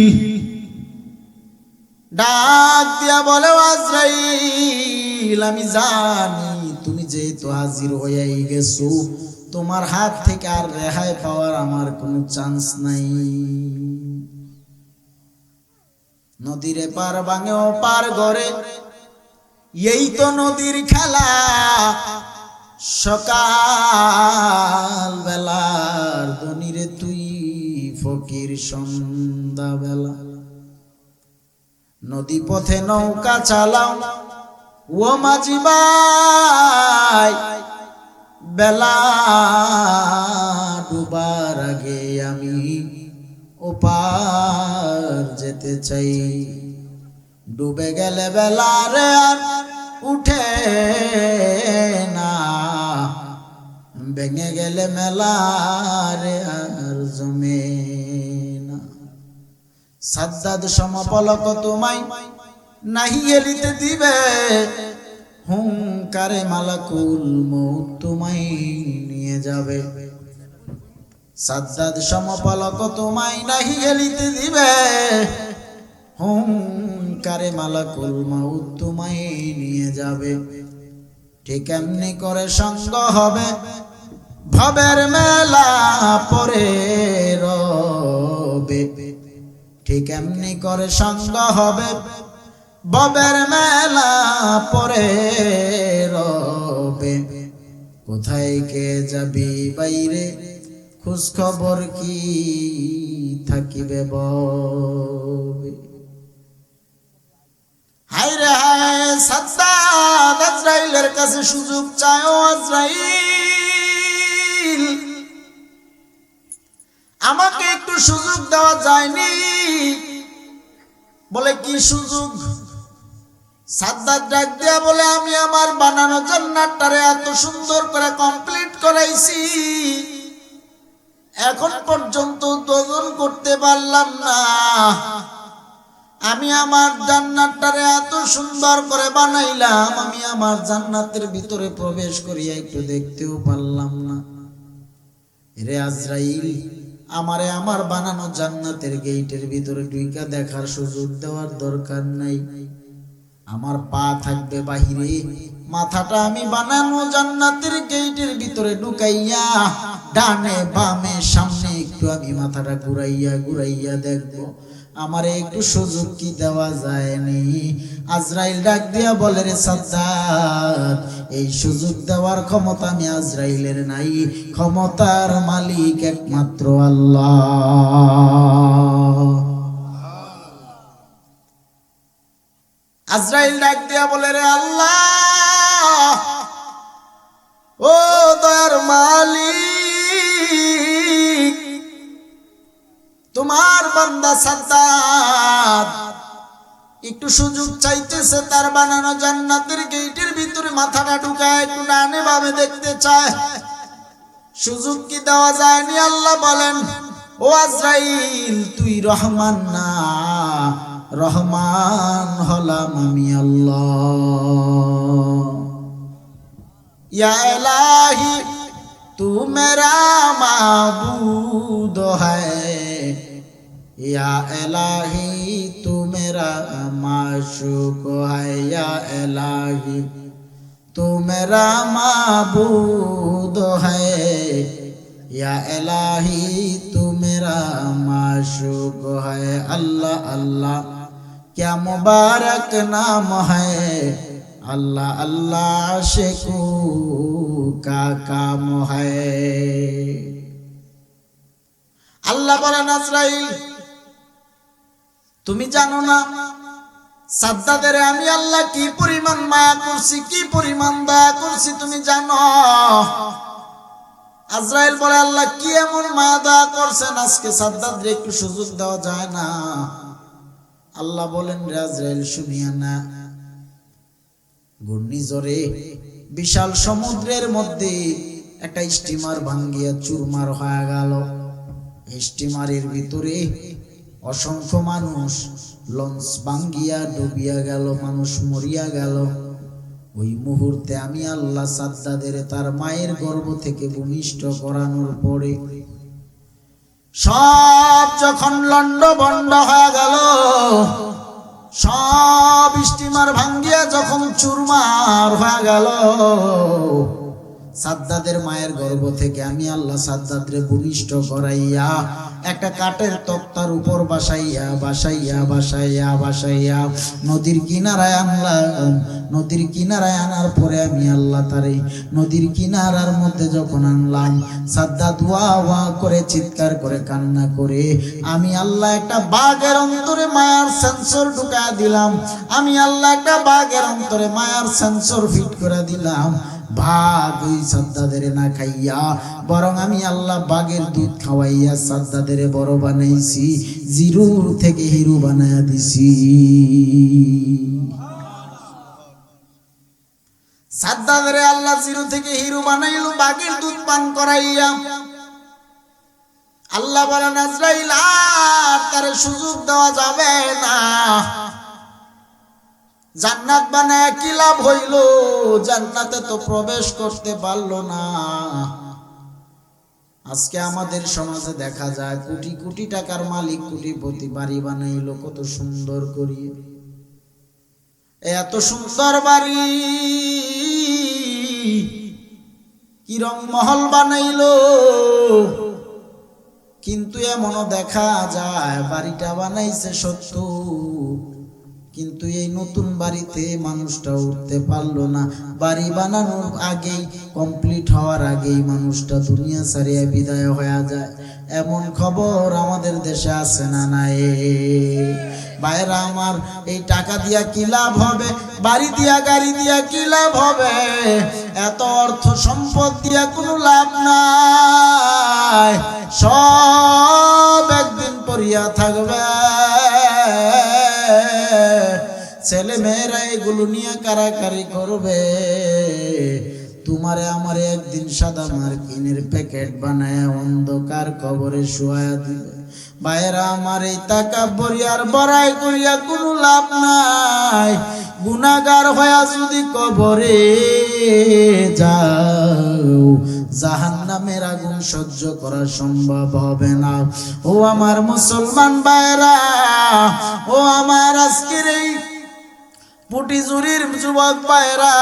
ডাক দিয়া বলে, আজরাইল আমি জানি তুমি যেহেতু হাজির হয়ে গেছো, তোমার হাত থেকে আর রেহাই পাওয়ার আমার কোনো চান্স নাই। নদীর পার ভাঙে ও পার গড়ে, এই তো নদীর খেলা। সকাল বেলার দনিরে তুই ফকির সন্ধ্যা বেলা, নদী পথে নৌকা চালাও ও মাঝি ভাই, বেলা ডুবার আগে আমি ওপার যেতে চাই। ডুবে গেলে বেলা রে আর উঠে না, ভেঙে গেলে মেলা রে আর জমে না। সাজ্জাদ সমপলক তোমায় নাহি এলিতে দিবে, হুঙ্কারে মালাকুল মউত তোমায় নিয়ে যাবে। সাজ্জাদ সমপলক তোমায় নাহি এলিতে দিবে, হুঙ্কারে মালাকুল মউত তোমায় নিয়ে যাবে। ঠিক এমনি করে সঙ্গ হবে ভবের মেলা পরে রবে, ঠিক এমনি করে সঙ্গ হবে ভবের মেলা পরে রবে। কোথায় কে যাবি বাইরে, খোঁজ খবর কি থাকিবে ববে। হায়রে হায়, সাজ্জাদ আজরাইলের কাছে সুযোগ চায়। ও আজরাইল, আমাকে একটু সুযোগ দেওয়া যায়নি? বলে, কি সুযোগ? সাজ্জাদ ডাক দিয়া বলে, আমি আমার বানানো জান্নাতটারে এত সুন্দর করে কমপ্লিট করাইছি, এখন পর্যন্ত দোজন করতে পারলাম না। আমি আমার জান্নাতটারে এত সুন্দর করে বানাইলাম, আমি আমার জান্নাতের ভিতরে প্রবেশ করিয়া একটু দেখতেও পারলাম না। রে আজরাইল, আমারে আমার বানানো জান্নাতের গেটের ভিতরে ঢুইকা দেখার সুযোগ দেওয়ার দরকার নাই। আমার পা থাকবে বাহিরে, মাথাটা আমি বানানো জান্নাতের গেটের ভিতরে ঢুকাইয়া ডানে বামে সামনে একটু আমি মাথাটা ঘুরাইয়া ঘুরাইয়া দেখবো, আমারে একটু সুযোগ কি দেওয়া যায়নি? আজরাইল ডাক দিয়া বলে, রে সাজ্জাদ, এই সুযোগ দেওয়ার ক্ষমতা আমি আজরাইলের নাই, ক্ষমতার মালিক একমাত্র আল্লাহ। আজরাইল ডাক দিয়া বলে, রে আল্লাহ, ও দয়ার মালিক, তোমার বান্দা সাজ্জাদ একটু সুযোগ চাইতেছে, তার বানানো জান্নাতের গেটের ভিতরে মাথাটা ঢুকায় একটু ডানে বামে দেখতে চায়, সুযোগ কি দেওয়া যায়নি? আল্লাহ বলেন, ও আজরাইল, তুই রহমান না, রহমান হলাম আমি আল্লাহ। ইয়া ইলাহি तू मेरा माबूद है, या इलाही तू मेरा माशूक है, या इलाही तू मेरा माबूद है, या इलाही तू मेरा माशूक है। अल्लाह अल्लाह क्या मुबारक नाम है, अल्लाह अल्लाह आशिकू का काम है। আল্লাহ বলেন, আজরাইল, তুমি জানো না সাদ্দাদের আমি আল্লাহ কি পরিমাণ মায়া করছি, কি পরিমাণ দয়া করছি তুমি জানো। আজরাইল বলে আল্লাহ কি এমন মায়া দয়া করছেন, আজকে সাদ্দাদের একটু সুযোগ দেওয়া যায় না? আল্লাহ বলেন রে আজরাইল শুনিয়া না, ঘূর্ণিঝড়ে বিশাল সমুদ্রের মধ্যে একটা স্টিমার ভাঙ্গিয়া চুরমার হয়ে গেল। স্টিমারের ভিতরে অসংখ্য মানুষ, লঞ্চ ভাঙ্গিয়া ডুবিয়া গেল, মানুষ মরিয়া গেল। ওই মুহূর্তে আমি আল্লাহ সাদ্দাদের তার মায়ের গর্ভ থেকে ভূমিষ্ঠ করানোর পরে সব যখন লন্ড বন্ড হয়ে গেল, সব স্টিমার ভাঙ্গিয়া যখন চুরমার হয়ে গেল, সাদ্দাদের মায়ের গর্ভ থেকে আমি আল্লাহ সাদ্দাদরে ভূমিষ্ঠ করাইয়া একটা কাঠের তক্তার উপর বাসাইয়া বাসাইয়া বাসাইয়া বাসাইয়া নদীর কিনারায় আনলাম। নদীর কিনারায় আনার পরে আমি আল্লাহ তারে নদীর কিনারার মধ্যে যখন আনলাম, সাদ্দাদ ওয়া ওয়া করে চিৎকার করে কান্না করে আমি আল্লাহ একটা বাঘের অন্তরে মায়ার সেন্সর ঢুকা দিলাম। আমি আল্লাহ একটা বাঘের অন্তরে মায়ার সেন্সর ফিট করে দিলাম। ভাগ ওই সাদ্দাদের না খাইয়া বরং আমি আল্লাহ বাঘের দুধ খাওয়াইয়া সাদ্দাদের বড় বানাইছি, জিরো থেকে হিরো বানাইয়া দিছি। সাদ্দাদের আল্লাহ জিরো থেকে হিরো বানাইলো বাঘের দুধ পান করাইয়া। আল্লাহ বলেন আজরাইল আর তার সুযোগ দেওয়া যাবে না। জান্নাত বানায় কি লাভ হইল? জান্নাতে তো প্রবেশ করতে পারলো না। আজকে আমাদের সমাজে দেখা যায় কোটি কোটি টাকার মালিক, কোটিপতি, বাড়ি বানাইলো কত সুন্দর করিয়ে, এত সুন্দর বাড়ি কি রং মহল বানাইলো, কিন্তু এমনও দেখা যায় বাড়িটা বানাইছে সত্য, কিন্তু এই নতুন বাড়িতে মানুষটা উঠতে পারলো না। বাড়ি বানানোর আগেই, কমপ্লিট হওয়ার আগেই মানুষটা দুনিয়া ছাড়িয়ে বিদায় হয়ে যায়। এমন খবর আমাদের দেশে আছে না নাই? ভাইরা আমার, এই টাকা দিয়া কি লাভ হবে? বাড়ি দিয়া গাড়ি দিয়া কি লাভ হবে? এত অর্থ সম্পদ দিয়া কোনো লাভ নাই, সব একদিন পড়িয়া থাকবে। ছেলে মেয়েরা এগুলো নিয়ে কারাকারি করবে, তোমারে আমারে একদিন সাদা মার্কিনের প্যাকেট বানায় অন্ধকার কবরে শুয়া দিবে। ভাইরা আমার, এই তাকাব্বরি আর বড়াই করিয়া কোনো লাভ নাই। গুনাহগার হইয়া যদি কবরে যাও, জাহান্নামের আগুন সহ্য করা সম্ভব হবে না। ও আমার মুসলমান ভাইরা, ও আমার আজকের এই পুটিজুরির যুবক ভাইরা,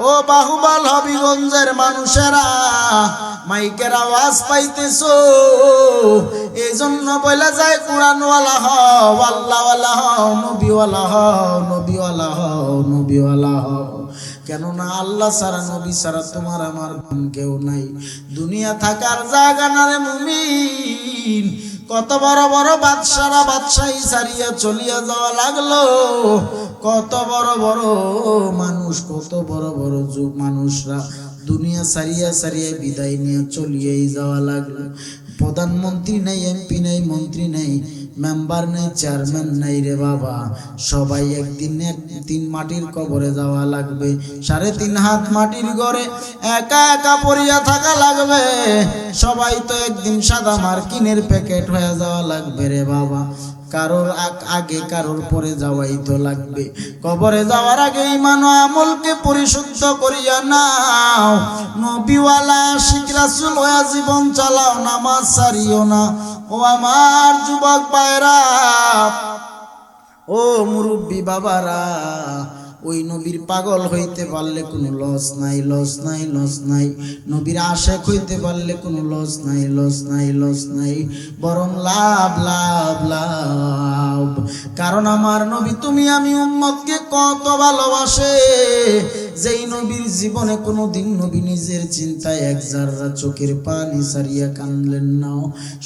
ও বাহুবল হবিগঞ্জের মানুষেরা, মাইকের আওয়াজ পাইতেছো, এই জন্য বলা যায় কোরআনওয়ালা হও, আল্লাহওয়ালা হও, নবীওয়ালা হও, নবীওয়ালা হও, নবীওয়ালা হও। কেননা আল্লাহ ছাড়া, নবী ছাড়া তোমার আমার কেউ নাই। দুনিয়া থাকার জায়গা না রে মুমিন। কত বড় বড় বাদশারা বাদশাহী ছাড়িয়া চলিয়া যাওয়া লাগলো, কত বড় বড় মানুষ, কত বড় বড় যুগ মানুষরা দুনিয়া ছাড়িয়া ছাড়িয়া বিদায় নিয়ে চলিয়েই যাওয়া লাগলো। প্রধানমন্ত্রী নাই, এমপি নাই, মন্ত্রী নাই, মেম্বার নেই, চেয়ারম্যান নাই রে বাবা। সবাই একদিন একদিন মাটির কবরে যাওয়া লাগবে। 3.5 হাত মাটির ঘরে একা একা পড়িয়া থাকা লাগবে। সবাই তো একদিন সাদা মার্কিনের প্যাকেট হয়ে যাওয়া লাগবে রে বাবা। কারোর আগে কারোর পরে যাওয়াই তো লাগবে। কবরে যাওয়ার আগে ঈমান ও আমলকে পরিশুদ্ধ করিয়া নাও। নবীওয়ালা আশিক রাসূল হয়ে জীবন চালাও, নামাজ ছাড়িও না। ও আমার যুবক ভাইরা, ও মুরব্বী বাবারা, ওই নবীর পাগল হইতে পারলে কোনো লস নাই, লস নাই, লস নাই। নবীর আশেক হইতে পারলে কোনো লস নাই, লস নাই, লস নাই, বরং লাভ, লাভ, লাভ। কারণ আমার নবী তুমি আমি উম্মতকে কত ভালোবাসে, যেই নবীর জীবনে কোনোদিন নবী নিজের চিন্তায় এক জাররা চোখের পানি সারিয়া কাঁদলেন না,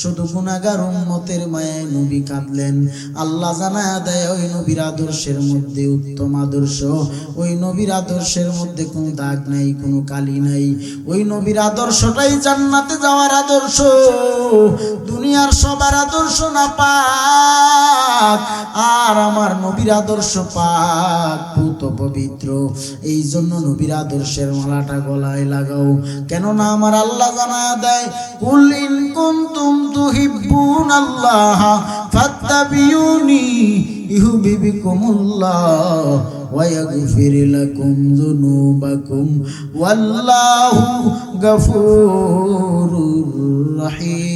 শুধু গুনাহগার উম্মতের মায়ায় নবী কাঁদলেন। আল্লাহ জানায়া দেয় ওই নবীর আদর্শের মধ্যে উত্তম আদর্শ, ওই নবীর আদর্শের মধ্যে কোনো দাগ নাই, কোনো কালি নাই। ওই নবীর আদর্শটাই জান্নাতে যাওয়ার আদর্শ। দুনিয়ার সবার আদর্শ না পাক, আর আমার নবীর আদর্শ পাক, পুত পবিত্র। এই জন্য নবীর আদর্শের মালাটা গলায় লাগাও। কেননা আমার আল্লাহ জানায়া দেয়, কুল ইন কুনতুম তুহিব্বুনাল্লাহ ফাত্তাবিউনি ইউহিব্বুকুমুল্লাহ ওয়া ইয়াগফির লাকুম যুনুবাকুম ওয়াল্লাহু গফুরুর রহিম।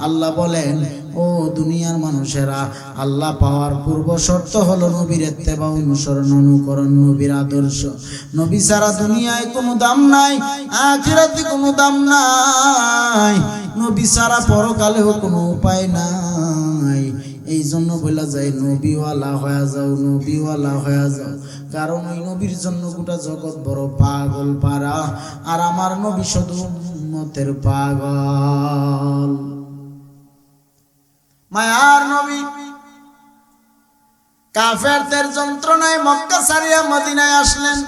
আল্লাহ বলেন, ও দুনিয়ার মানুষেরা, আল্লাহ পাওয়ার পূর্ব শর্ত হলো নবীর ইত্তেবা, অনুসরণ, অনুকরণ, নবীর আদর্শ। নবী ছাড়া দুনিয়ায় কোনো দাম নাই, আখিরাতে কোনো দাম নাই, নবী ছাড়া পরকালেও কোনো উপায় নাই। এই জন্য বলা যায় নবীওয়ালা হয়ে যাও, নবীওয়ালা হয়ে যাও। কারণ ওই নবীর জন্য গোটা জগৎ বড় পাগল পারা, আর আমার নবী শুধু উম্মতের পাগল। মায়ার নবী কাফেরদের যন্ত্রণায় মক্কা ছাড়িয়া মদিনায় আসলেন।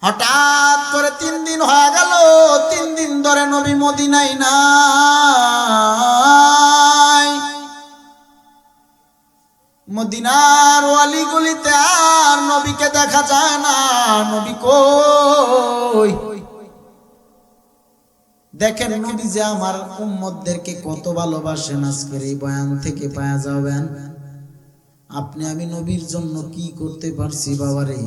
হঠাৎ করে 3 দিন হয়ে গেল, 3 দিন ধরে নবী মদিনায় নাই। মদিনার অলিগলিতে আর নবীকে দেখা যায় না। নবী কই? দেখেন নবী যে আমার উম্মতদেরকে কত ভালোবাসেন, আজকের এই বয়ান থেকে পাওয়া যাবেন। আপনি আমি নবীর জন্য কি করতে পারছি বাবারে?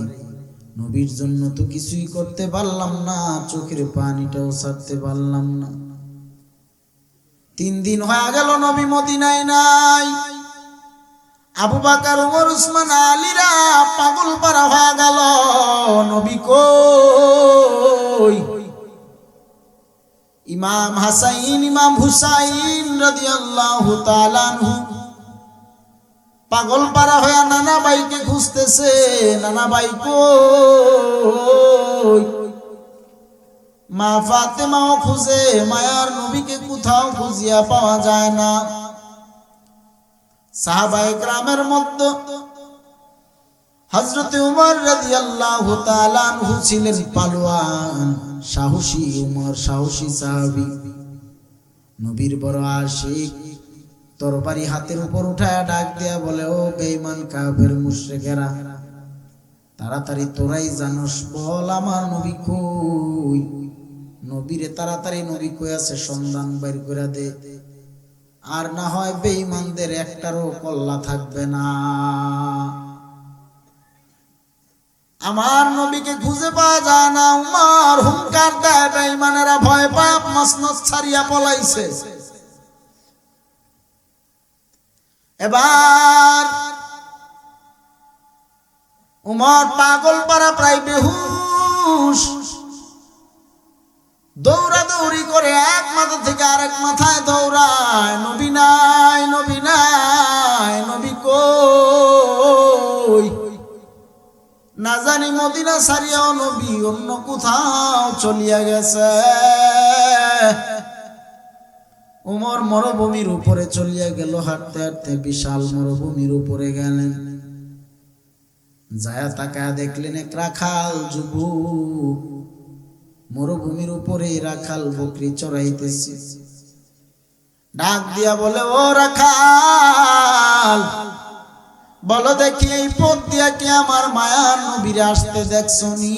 নবীর জন্য তো কিছুই করতে পারলাম না, চোখের পানিটাও ছাড়তে পারলাম না। 3 দিন হয়ে গেল নবী মদিনায় নাই। আবু বকর, ওমর, উসমান, আলীরা পাগল পারা হয়ে গেল, নবী কই? ইমাম হাসাইন, ইমাম হুসাইন রাদিয়াল্লাহু তাআলা আনহু পাগল পারা হয়ে নানা ভাইকে খুঁজতেছে। নানা ভাই কই? মা ফাতেমাও খুঁজে, মায়ার নবীকে কোথাও খুঁজিয়া পাওয়া যায় না। সাহাবায়ে কেরামের মধ্যে হযরত উমর রাদিয়াল্লাহু তাআলা আনহু ছিলেন পালোয়ান, সাহসী। উমর সাহসী সাহাবী, নবীর বড় আশিক। তরবারি হাতের উপর উঠায় ডাক দিয়া বলে, ও বেঈমান কাফের মুশরিকেরা, তাড়াতাড়ি তোরাই জানোস, বল আমার নবী কই? নবীরে তাড়াতাড়ি নবী কই আছে সন্ধান বাইর করে দে, আর না হয় বেঈমানদের একটারও কল্লা থাকবে না। আমার নবীকে খুঁজে পাওয়া যায় না। উমর হুঙ্কার দেয়, বেঈমানেরা ভয় পায় মসনদ ছাড়িয়া পলাইছে। এবার উমর পাগল পারা, প্রায় বেহুশ, দৌড়াদৌড়ি করে এক মাথা থেকে আরেক মাথায় দৌড়ায়। নবী নাই, নবী নাই, নবী কই? না জানি মদিনা ছাড়িয়াও নবী অন্য কোথাও চলিয়া গেছে। উমর মরুভূমির উপরে চলিয়া গেল, হাঁটতে হাঁটতে বিশাল মরুভূমির উপরে গেলেন। যায়া তাকায়া দেখলেন এক রাখাল যুবক মরুভূমির উপরে রাখাল বকরি চড়াইতেছে। ডাক দিয়া বলে, ও রাখাল, বলো দেখি এই পথ দিয়া কি আমার মায়ার নবীরে আসতে দেখছনি?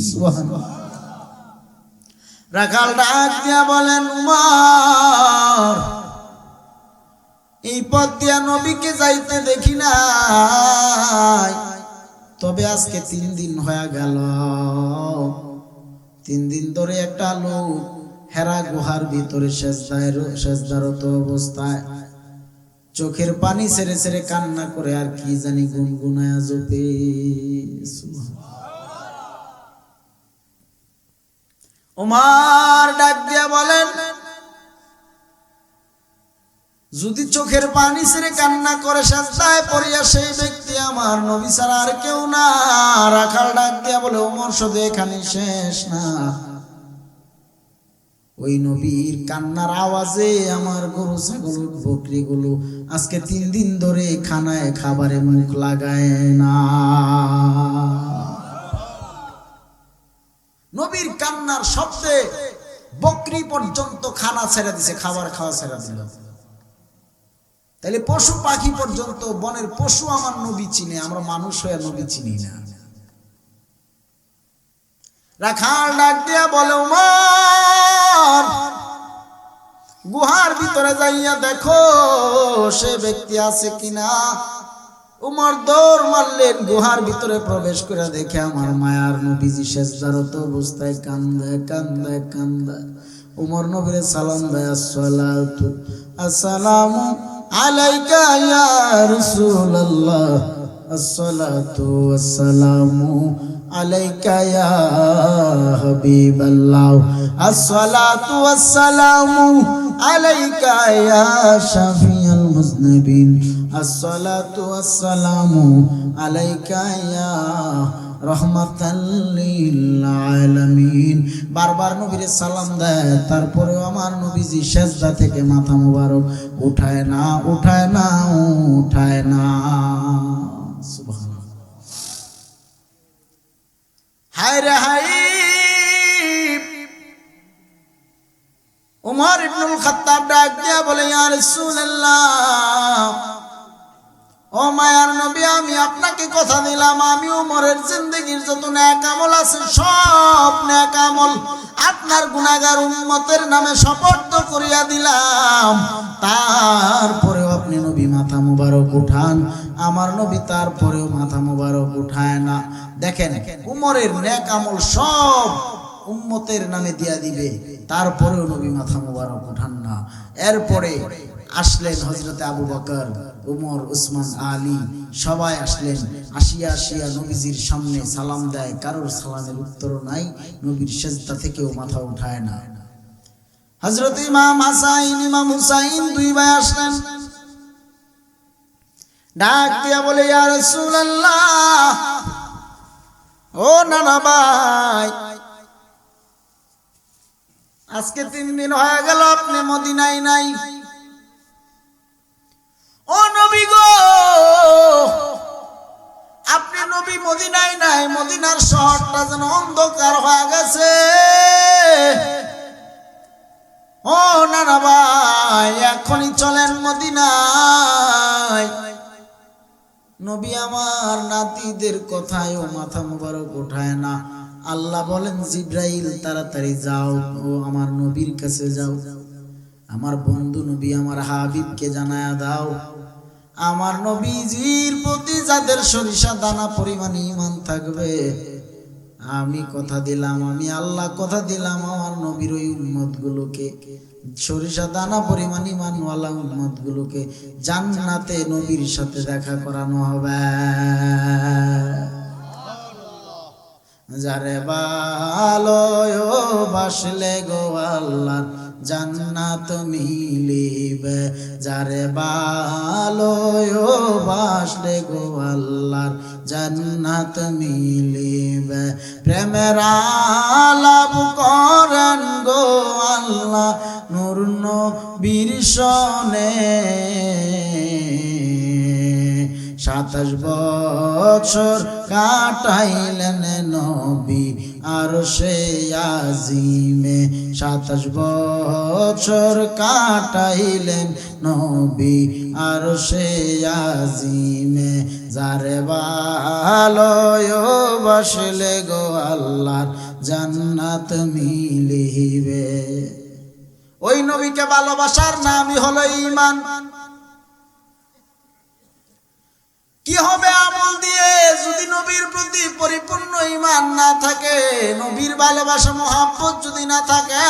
সুবহানাল্লাহ। রাখাল ডাক দিয়া বলেন, উমর, এই পথ দিয়া নবীকে যাইতে দেখি নাই, তবে আজকে 3 দিন হয়ে গেল। 3 দিন ধরে একটা লোক হেরা গুহার ভিতরে সেজদারত অবস্থায় চোখের পানি ছেড়ে ছেড়ে কান্না করে আর কি জানি গুনগুনায়া জপে। ওমর ডাক দিয়া বলেন, যদি চোখের পানি ছেড়ে কান্না করে সাজদায় পড়িয়া সেই ব্যক্তি আমার নবী ছাড়া আর কেউ না। রাখাল ডাক দিয়া বলে, ওমর শুধু এখানে শেষ না, ওই নবীর কান্নার আওয়াজে আমার গরু ছাগল বকরিগুলো আজকে 3 দিন ধরে খানায় খাবারে মুখ লাগায় না। নবীর কান্নার শব্দে বকরি পর্যন্ত খানা ছেড়ে দিছে, খাবার খাওয়া ছেড়ে দিল। তাহলে পশু পাখি পর্যন্ত, বনের পশু আমার নবী চিনে, আমরা মানুষ হয়ে নবী চিনি না। রাখাল ডাক দিয়া বলে, ওমর গুহার ভিতরে যাইয়া দেখো সে ব্যক্তি আছে কিনা। উমর দৌড় মারলেন, গুহার ভিতরে প্রবেশ করে দেখে আমার মায়ার নবীজি সেজদারত অবস্থায় কান্দায় কান্দায় কান্দায়। উমর নবীরে সালাম দেয়, আসসালাতু আসসালামু আলাইকা ইয়া রাসূলুল্লাহ, আসসালাতু আসসালামু আলাইকা ইয়া হাবিবাল্লাহ, আসসালাতু আসসালামু আলাইকা ইয়া শাফিয়াল মুজনিবিন, আসসালাতু আসসালামু আলাইকা ইয়া রহমাতাল লিল আলামিন। বারবার নবীরে সালাম দেয়, তারপরেও আমার নবীজি সেজদা থেকে মাথা মোবারক উঠায় না, উঠায় না, উঠায় না। সুবহানাল্লাহ। হায় রে হায়, উমর ইবনুল খাত্তাব ডাক দিয়া বলে, ইয়া রাসূলুল্লাহ, ও মায়ার নবী, আমি আপনাকে কথা দিলাম, আমি উমরের জিন্দেগীর যত নেক আমল আছে সব নেক আমল আপনার গুনাহগার উম্মতের নামে সুপার্দ করিয়া দিলাম। তারপরেও আপনি নবী মাথা মুবারক উঠান। আমার নবী তারপরেও মাথা মুবারক উঠায় না। দেখেন, উমরের নেক আমল সব উম্মতের নামে দিয়া দিবে, তারপরেও নবী মাথা মুবারক উঠান না। এরপরে আসলেন হযরতে আবু বকর, উমর, উসমান, আলী, সবাই আসলেন। আসিয়া আসিয়া নবীজির সামনে সালাম দেয়, কারোর সালামের উত্তর নাই, নবীর সেজদা থেকেও মাথা উঠায় না। হযরত ইমাম হাসান, ইমাম হুসাইন 2 ভাই আসলেন, ডাক দিয়া বলে, ইয়া রাসূলুল্লাহ, ও নানা ভাই, আজকে 3 দিন হয়ে গেল আপনি মদিনায় নাই। ও নবী গো, আপনি নবী মদিনায় নাই, মদিনার শহরটা যেন অন্ধকার হয়ে গেছে। ও নানা ভাই, এখনই চলেন মদিনায়। নবী আমার নাতিদের কথায়ও মাথা মুবারক উঠায় না। আল্লাহ বলেন, জিব্রাইল তাড়াতাড়ি যাও, ও আমার নবীর কাছে যাও, আমার বন্ধু নবী আমার হাবিবকে জানায়া দাও, আমার নবীজির প্রতি যাদের সরিষা দানা পরিমাণ ঈমান থাকবে, আমি কথা দিলাম, আমি আল্লাহ কথা দিলাম, আমার নবীর ওই উম্মতগুলোকে, সরিষা দানা পরিমাণ ঈমানওয়ালা উম্মতগুলোকে জান্নাতে নবীর সাথে দেখা করানো হবে। যারে ভালোয় বাসলে গো আল্লাহ জান্নাত মিলিবে, যারে ভালোয় বাসলে গো আল্লাহ জান্নাত মিলিবে। প্রেমের আলাপ করেন গো আল্লাহ নূর নবীর সনে, 27 বছর কাটাইলেন নবী আরশে আজিমে, 27 বছর কাটাইলেন নবী আরশে আজিমে। যারে ভালোয় বাসলে গো আল্লাহ জান্নাত মিলিবে। ওই নবীকে ভালোবাসার নামই হলো ঈমান। কি হবে আমল দিয়ে যদি নবীর প্রতি পরিপূর্ণ ঈমান না থাকে, নবীর ভালোবাসা মোহাব্বত যদি না থাকে?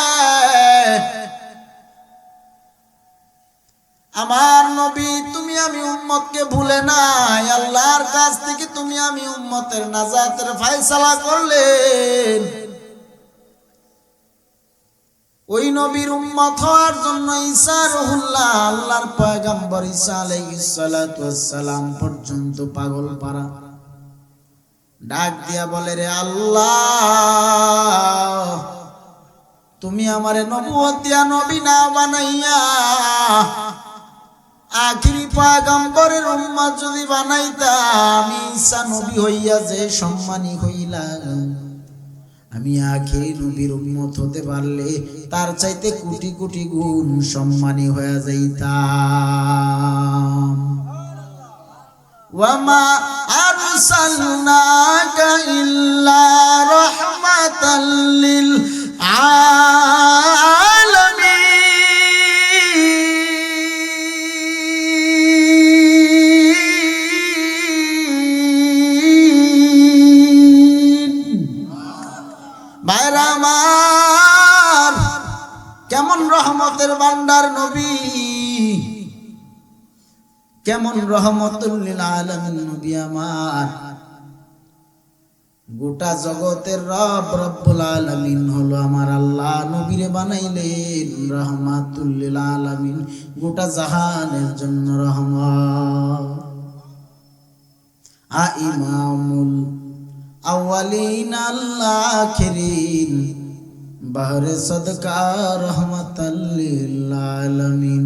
আমার নবী তুমি আমি উম্মতকে ভুলে নাই, আল্লাহর কাছ থেকে তুমি আমি উম্মতের নাজাতের ফয়সালা করলেন। ওই নবীর উম্মত হওয়ার জন্য ঈসা রুহুল্লাহ আল্লাহর পয়গম্বর ঈসা আলাইহিস সালাতু ওয়াস সালাম পর্যন্ত পাগল পারা ডাক দিয়া বলে, রে আল্লাহ, তুমি আমারে নবুয়ত দিয়া নবী না বানাইয়া আখিরি পয়গম্বরের উম্মত যদি বানাইতা, আমি ঈসা নবী হইয়া যে সম্মানী হইলাম, আমি আখিরি নবীর উম্মত হতে পারলে তার চাইতে কোটি কোটি গুণ সম্মানী হয়ে যাইতাম। ওয়ামা আরসালনাকা ইল্লা রাহমাতাল লিল আলামিন। ভাইরা আমার, কেমন রহমতের ভান্ডার নবী, কেমন রহমতুল লিল আলামিন নবী আমার। গোটা জগতের রব রব্বুল আলামিন হলো আমার আল্লাহ, নবীরে বানাইলেন রহমাতুল লিল আলামিন, গোটা জাহানের জন্য রহমত। ইমামুল আউয়ালিন আল আখিরিন, বাহরে সদকা রহমাতাল লিল আলামিন,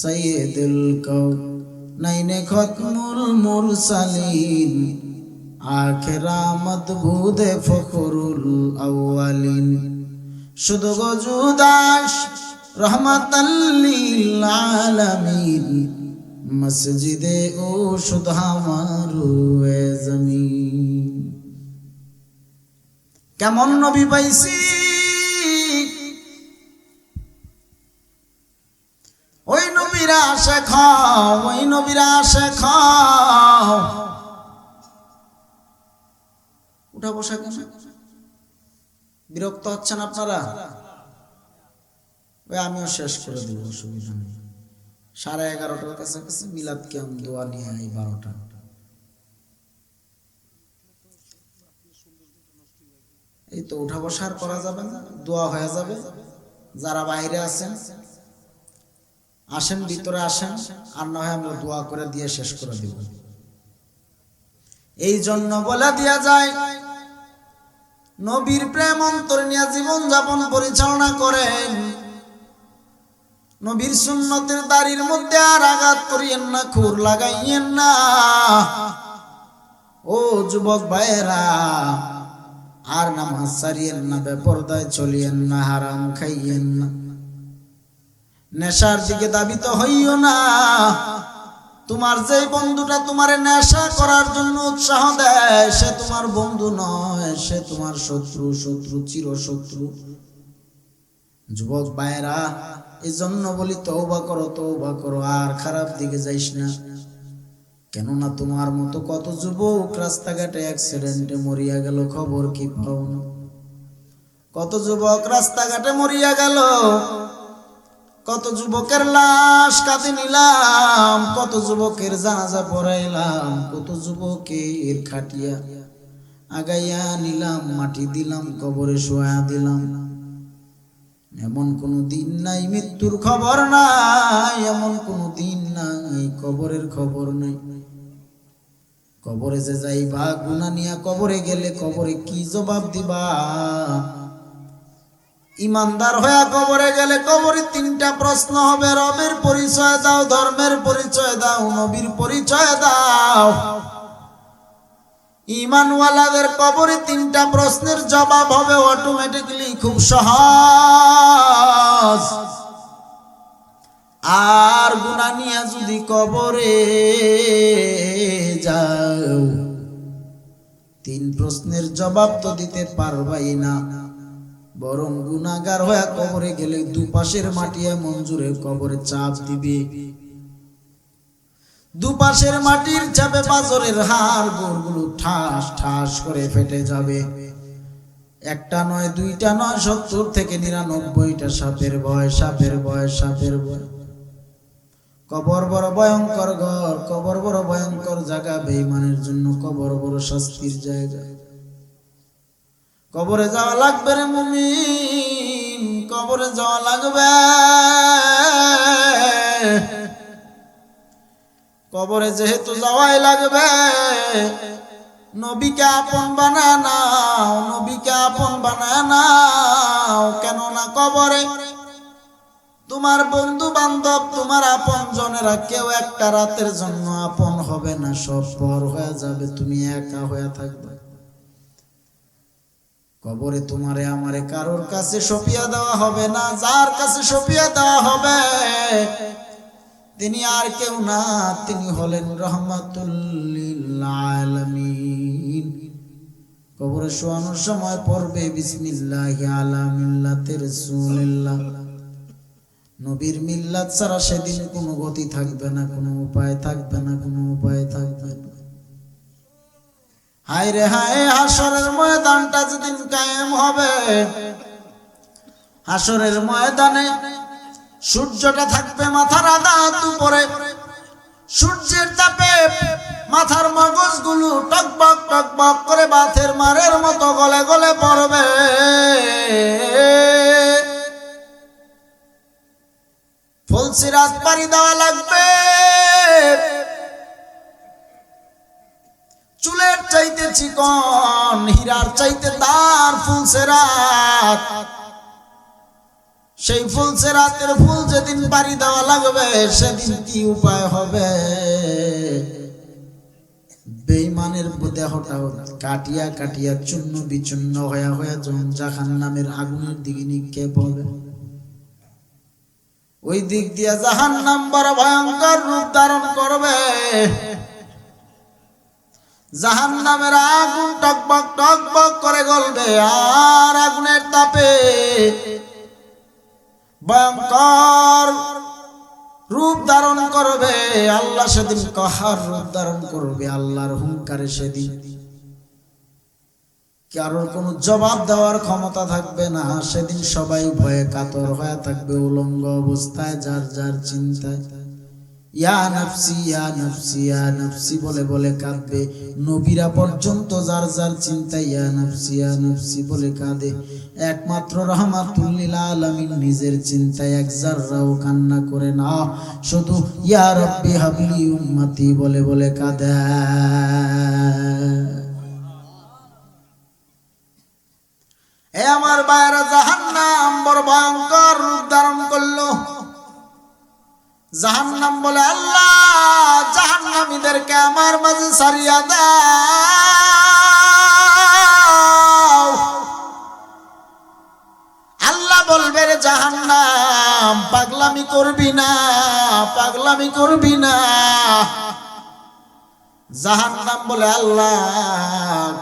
সাইয়্যিদুল কাউনাইনে খতমুল মুরসালিন, আখিরা মাদবুদে ফখরুল আউয়ালিন, শুধু গজুদাস রহমাতাল লিল আলামিন, মসজিদে ও শুধু আমারু এ জমিন। কেমন নবী পাইছি, ওই নবীরা আসে খাও, ওই নবীরা আসে খাও। উঠা বসা কেন? বিরক্ত হচ্ছেন আপনারা? ওই আমিও শেষ করে দেব, অসুবিধা নেই। 11:30টার কাছাকাছি মিলাদ কিয়াম দোয়া নিয়ে এই 12টা। এই তো উঠা বসার করা যাবে না, দোয়া হয়ে যাবে। যারা বাইরে আছেন আসেন, ভিতরে আসেন, আর না হয় আমরা দোয়া করে দিয়ে শেষ করে দেব। এই জন্য বলে দেয়া যায়, নবীর প্রেম অন্তর নিয়ে জীবন যাপন পরিচালনা করেন। নবীর সুন্নতের দাড়ির মধ্যে আর আঘাত করিয়েন না, খুর লাগাইয়েন না। ও যুবক ভাইয়েরা, আর নামাজ ছাড়িয়েন না, বেপরদায় চলিয়েন না, হারাম খাইয়েন না, নেশার দিকে দাবিত হইও না। তোমার যে বন্ধুটা তোমারে নেশা করার জন্য উৎসাহ দেয়, সে তোমার বন্ধু নয়, সে তোমার শত্রু, শত্রু চির শত্রু। যুবক ভাইয়েরা, এই জন্য বলি তওবা করো, তওবা করো, আর খারাপ দিকে যাইস না। কেননা তোমার মতো কত যুবক রাস্তাঘাটে অ্যাক্সিডেন্টে মরিয়া গেল, খবর কি পাও না? কত যুবক রাস্তাঘাটে মরিয়া গেল, কত যুবকের লাশ কাঁদে নিলাম, কত যুবকের জানাজা পড়াইলাম, কত যুবকের খাটিয়া আগাইয়া নিলাম, মাটি দিলাম, কবরে শোয়া দিলাম। এমন কোনো দিন নাই মৃত্যুর খবর নাই, এমন কোনো দিন নাই কবরের খবর নাই। কবরে যে যাইবা গুনাহ নিয়া, কবরে গেলে কবরে কি জবাব দিবা? ইমানদার হয়ে কবরে গেলে কবরে 3টা প্রশ্ন হবে। রবের পরিচয় দাও, ধর্মের পরিচয় দাও, নবীর পরিচয় দাও। ঈমানওয়ালাদের কবরে 3টা প্রশ্নের জবাব হবে অটোমেটিক্যালি, খুব সহজ। আর গুনাহ নিয়ে যদি কবরে যাও, 3 প্রশ্নের জবাব তো দিতে পারবাই না, বরং গুনাহগার হয়ে কবরে গেলে দুপাশের মাটি মঞ্জুরে কবরে চাপ দিবে। দুপাশের মাটির চাপে পাথরের হাড় গোড়গুলো ঠাস ঠাস করে ফেটে যাবে। একটা নয়, দুইটা নয়, 70 থেকে 99টা সাপের ভয়, সাপের ভয়, সাপের ভয়। কবর বড় ভয়ঙ্কর ঘর, কবর বড় ভয়ঙ্কর জায়গা। বেঈমানের জন্য কবর বড় শাস্তির জায়গা। কবরে যাওয়া লাগবে রে মুমিন, কবরে যাওয়া লাগবে, কবরে যেহেতু যাওয়াই লাগবে, নবীকে আপন বানায় নাও, নবীকে আপন বানায় নাও। কেননা কবরে তোমার বন্ধু বান্ধব, তোমার আপন জনেরা কেউ একটা রাতের জন্য আপন হবে না, সব পর হয়ে যাবে, তুমি একা হয়ে থাকবে। কবরে তোমারে আমারে কারোর কাছে সঁপিয়া দেওয়া হবে না, যার কাছে সঁপিয়া দেওয়া হবে তিনি আর কেউ না, তিনি হলেন রাহমাতুল লিল আলামিন। কবরে শোয়ানোর সময় পড়বে বিসমিল্লাহি আলা মিল্লাতি রাসূলিল্লাহ। নবীর মিল্লাত ছাড়া সেদিন কোনো গতি থাকবে না, কোনো উপায় থাকবে না, কোনো উপায় থাকবে না। হায় রে হায়, হাসরের ময়দানটা যেদিন কায়েম হবে, হাসরের ময়দানে সূর্যটা থাকবে মাথার আদাত উপরে, সূর্যের তাপে মাথার মগজগুলো টকবক টকবক করে বাথের মারের মতো গলে গলে পড়বে। ফুলসিরাত পাড়ি দেওয়া লাগবে, চুলের চাইতে চিকন, হীরার চাইতে তার ফুলসিরাত। সেই ফুলসিরাতের ফুল যেদিন পাড়ি দেওয়া লাগবে, সেদিন কি উপায় হবে? বেঈমানের দেহটাও কাটিয়া কাটিয়া চূর্ণ বিচূর্ণ হয়ে হয়ে যখন জাহান্নামের আগুনের দিকে নিক্ষেপ হবে, ওই দিক দিয়া জাহান্নাম বড় ভয়ঙ্কর রূপ ধারণ করবে। জাহান্নামের আগুন টকবক টকবক করে জ্বলবে, আর আগুনের তাপে ভয়ঙ্কর রূপ ধারণ করবে। আল্লাহ সেদিন কাহার রূপ ধারণ করবে, আল্লাহর হুঙ্কারে সেদিন কারোর কোনো জবাব দেওয়ার ক্ষমতা থাকবে না। সেদিন সবাই ভয়ে কাতর হয়ে থাকবে, উলঙ্গ অবস্থায়, যার যার চিন্তায় ইয়া নফসি ইয়া নফসি ইয়া নফসি বলে বলে কাঁদবে। নবীরা পর্যন্ত যার যার চিন্তায় ইয়া নফসি ইয়া নফসি বলে কাঁদে। একমাত্র রাহমাতুল লিল আলামিন নিজের চিন্তায় এক জাররাও কান্না করে না, শুধু ইয়া রাব্বি হাবলি উম্মতি বলে বলে কাঁদে। এ আমার ভাইরা, জাহান্নাম বড় ভয়ঙ্কর রূপ ধারণ করলো। জাহান্নাম বলে, আল্লাহ জাহান্নামীদেরকে আমার মাঝে ছাড়িয়া দাও। আল্লাহ বলবে, রে জাহান্নাম পাগলামি করবি না, পাগলামি করবি না। জাহান্নাম বলে, আল্লাহ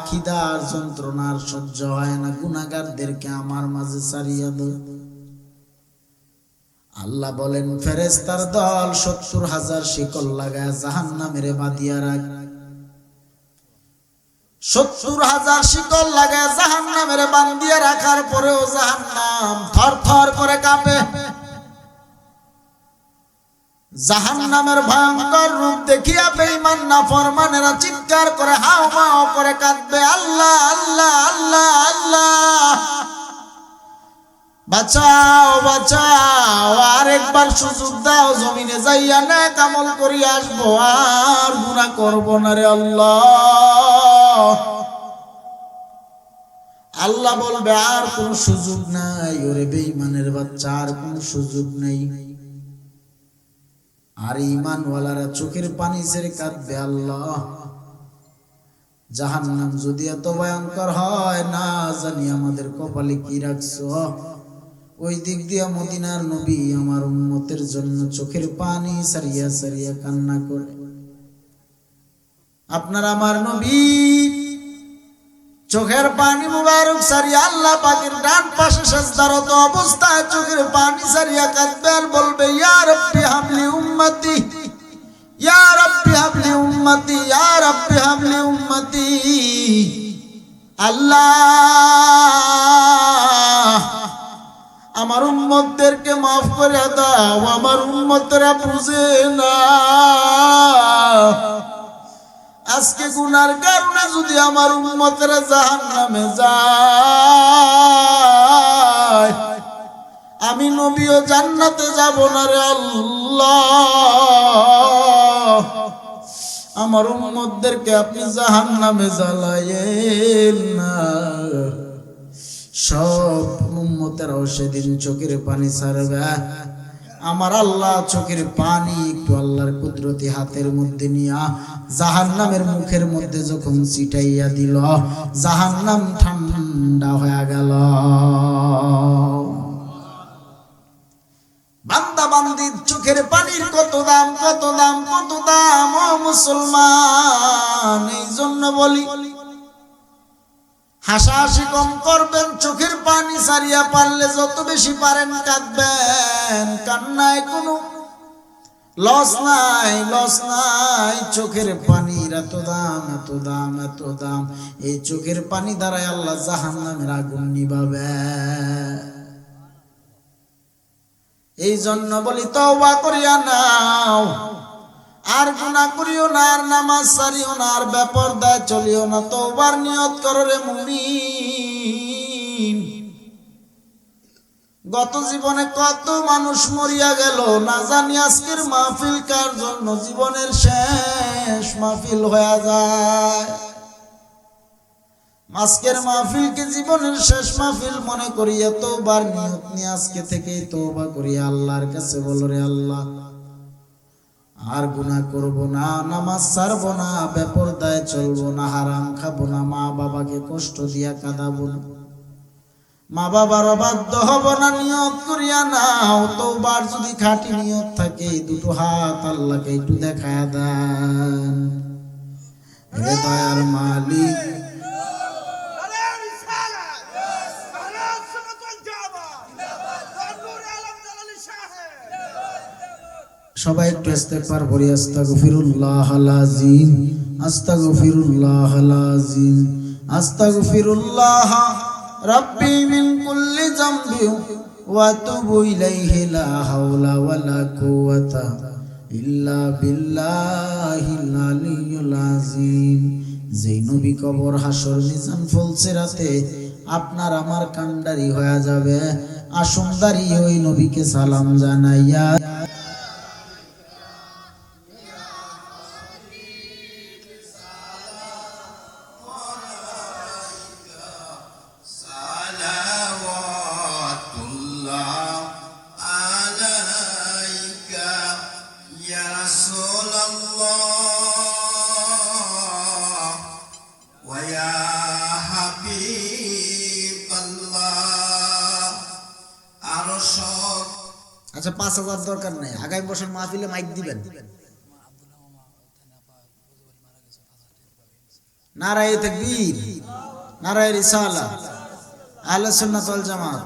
খিদার যন্ত্রণার সহ্য হয় না, গুনাহগারদেরকে আমার মাঝে ছাড়িয়া দাও। আল্লাহ বলেন, ফেরেশতার দল ৭০,০০০ শিকল লাগায় জাহান্নামের বাঁধিয়া রাখ। ৭০,০০০ শিকল লাগায় জাহান্নামের বাঁধিয়া রাখার পরেও জাহান্নাম থরথর করে কাঁপে। জাহান্নামের ভয়ঙ্কর রূপ দেখিয়া বেঈমান নাফরমানেরা চিৎকার করে হাওমাও করে কাঁদবে, আল্লাহ আল্লাহ আল্লাহ আল্লাহ, বাঁচাও বাঁচাও, আর একবার সুযোগ দাও, জমিনে যাইয়া নেক আমল করি আসবো, আর গুনাহ করব না রে আল্লাহ। আল্লাহ বলবে, আর কোন সুযোগ নাই, ওরে বেঈমানের বাচ্চা, আর কোন সুযোগ নেই। আর ঈমানওয়ালারা চোখের পানি ছেড়ে কাঁদবে, আল্লাহ জাহান্নাম যদি এত ভয়ঙ্কর হয়, না জানি আমাদের কপালে কি রাখছো। ওই দিক দিয়া মদিনার নবী আমার উম্মতের জন্য চোখের পানি সারিয়া সারিয়া কান্না করে। আপনার আমার নবী চোখের পানি মুবারক সারিয়া আল্লাহ পাকের ডান পাশে সিজদারত অবস্থায় চোখের পানি সারিয়া কাঁদবে আর বলবে, ইয়া রাব্বি হাবলি উম্মতি, ইয়া রাব্বি হাবলি উম্মতি, ইয়া রাব্বি হাবলি উম্মতি। আল্লাহ আমার উম্মতদেরকে মাফ করে দাও, আমার উম্মতরা বুঝে না, আজকে গুনার কারণে যদি আমার উম্মতরা জাহান্নামে যায়, আমি নবীও জান্নাতে যাব না রে আল্লাহ, আমার উম্মতদেরকে আপনি জাহান্নামে জ্বালায়েন না। সব উম্মতেরাও সেদিন চোখের পানি ছাড়বে। আমার আল্লাহ চোখের পানি একটু আল্লাহর কুদরতি হাতের মধ্যে নিয়া জাহান্নামের মুখের মধ্যে যখন ছিটাইয়া দিল, জাহান্নাম ঠান্ডা হয়ে গেল। বান্দা বান্দির চোখের পানির কত দাম, কত দাম, কত দাম ও মুসলমান। এই জন্য বলি হাসাহাসি কম করবেন, চোখের পানি সারিয়া পারলে যত বেশি পারেন কাঁদবেন। কান্নায় কোনো লস নাই, লস নাই। চোখের পানির এত দাম, এত দাম, এত দাম। এই চোখের পানি দ্বারাই আল্লাহ জাহান্নামের আগুন নিভাবে। এই জন্য বলি তওবা করিয়া নাও, আর গুনাহ করিও না, আর নামাজ ছাড়িও না, আর বেপরদায় চলিও না। তওবার নিয়ত করো রে মুমিন। গত জীবনে কত মানুষ মরিয়া গেল, না জানি আজকের মাহফিল কার জন্য জীবনের শেষ মাহফিল হয়ে যায়। আজকের মাহফিলকে জীবনের শেষ মাহফিল মনে করিয়া তওবার নিয়ত নিয়ে আজকে থেকেই তওবা করিয়া আল্লাহর কাছে বলো রে আল্লাহ, আর গুনাহ করব না, নামাজ ছাড়বো না, বেপরদায় চলবো না, হারাম খাবো না, মা বাবাকে কষ্ট দিয়া কাঁদাবো না, মা বাবার অবাধ্য হব না। নিয়ত করিয়া নাও। তওবার যদি খাঁটি নিয়ত থাকে দুটো হাত আল্লাহকে একটু দেখায়া দেন। হে দয়ার মালিক, সবাই একটু ইস্তেগফার করি। আস্তাগফিরুল্লাহাল আযীম, আস্তাগফিরুল্লাহাল আযীম, আস্তাগফিরুল্লাহ রাব্বি মিন কুল্লি যামবি ওয়া আতুবু ইলাইহি, লা হাওলা ওয়ালা কুওয়াতা ইল্লা বিল্লাহিল আলিয়্যিল আযীম। যেই নবী কবর, হাসর, মিজান, ফুলসিরাতে আপনার আমার কান্ডারি হয়ে যাবে, আসুন দাঁড়িয়ে ওই নবীকে সালাম জানাইয়া আচ্ছা ৫,০০০ দরকার নেই, আগামী বছর মাহফিলে মাইক দিবেন। নারায়ে তাকবীর, নারায়ে রিসালাত, আহলে সুন্নাত ওয়াল জামাত।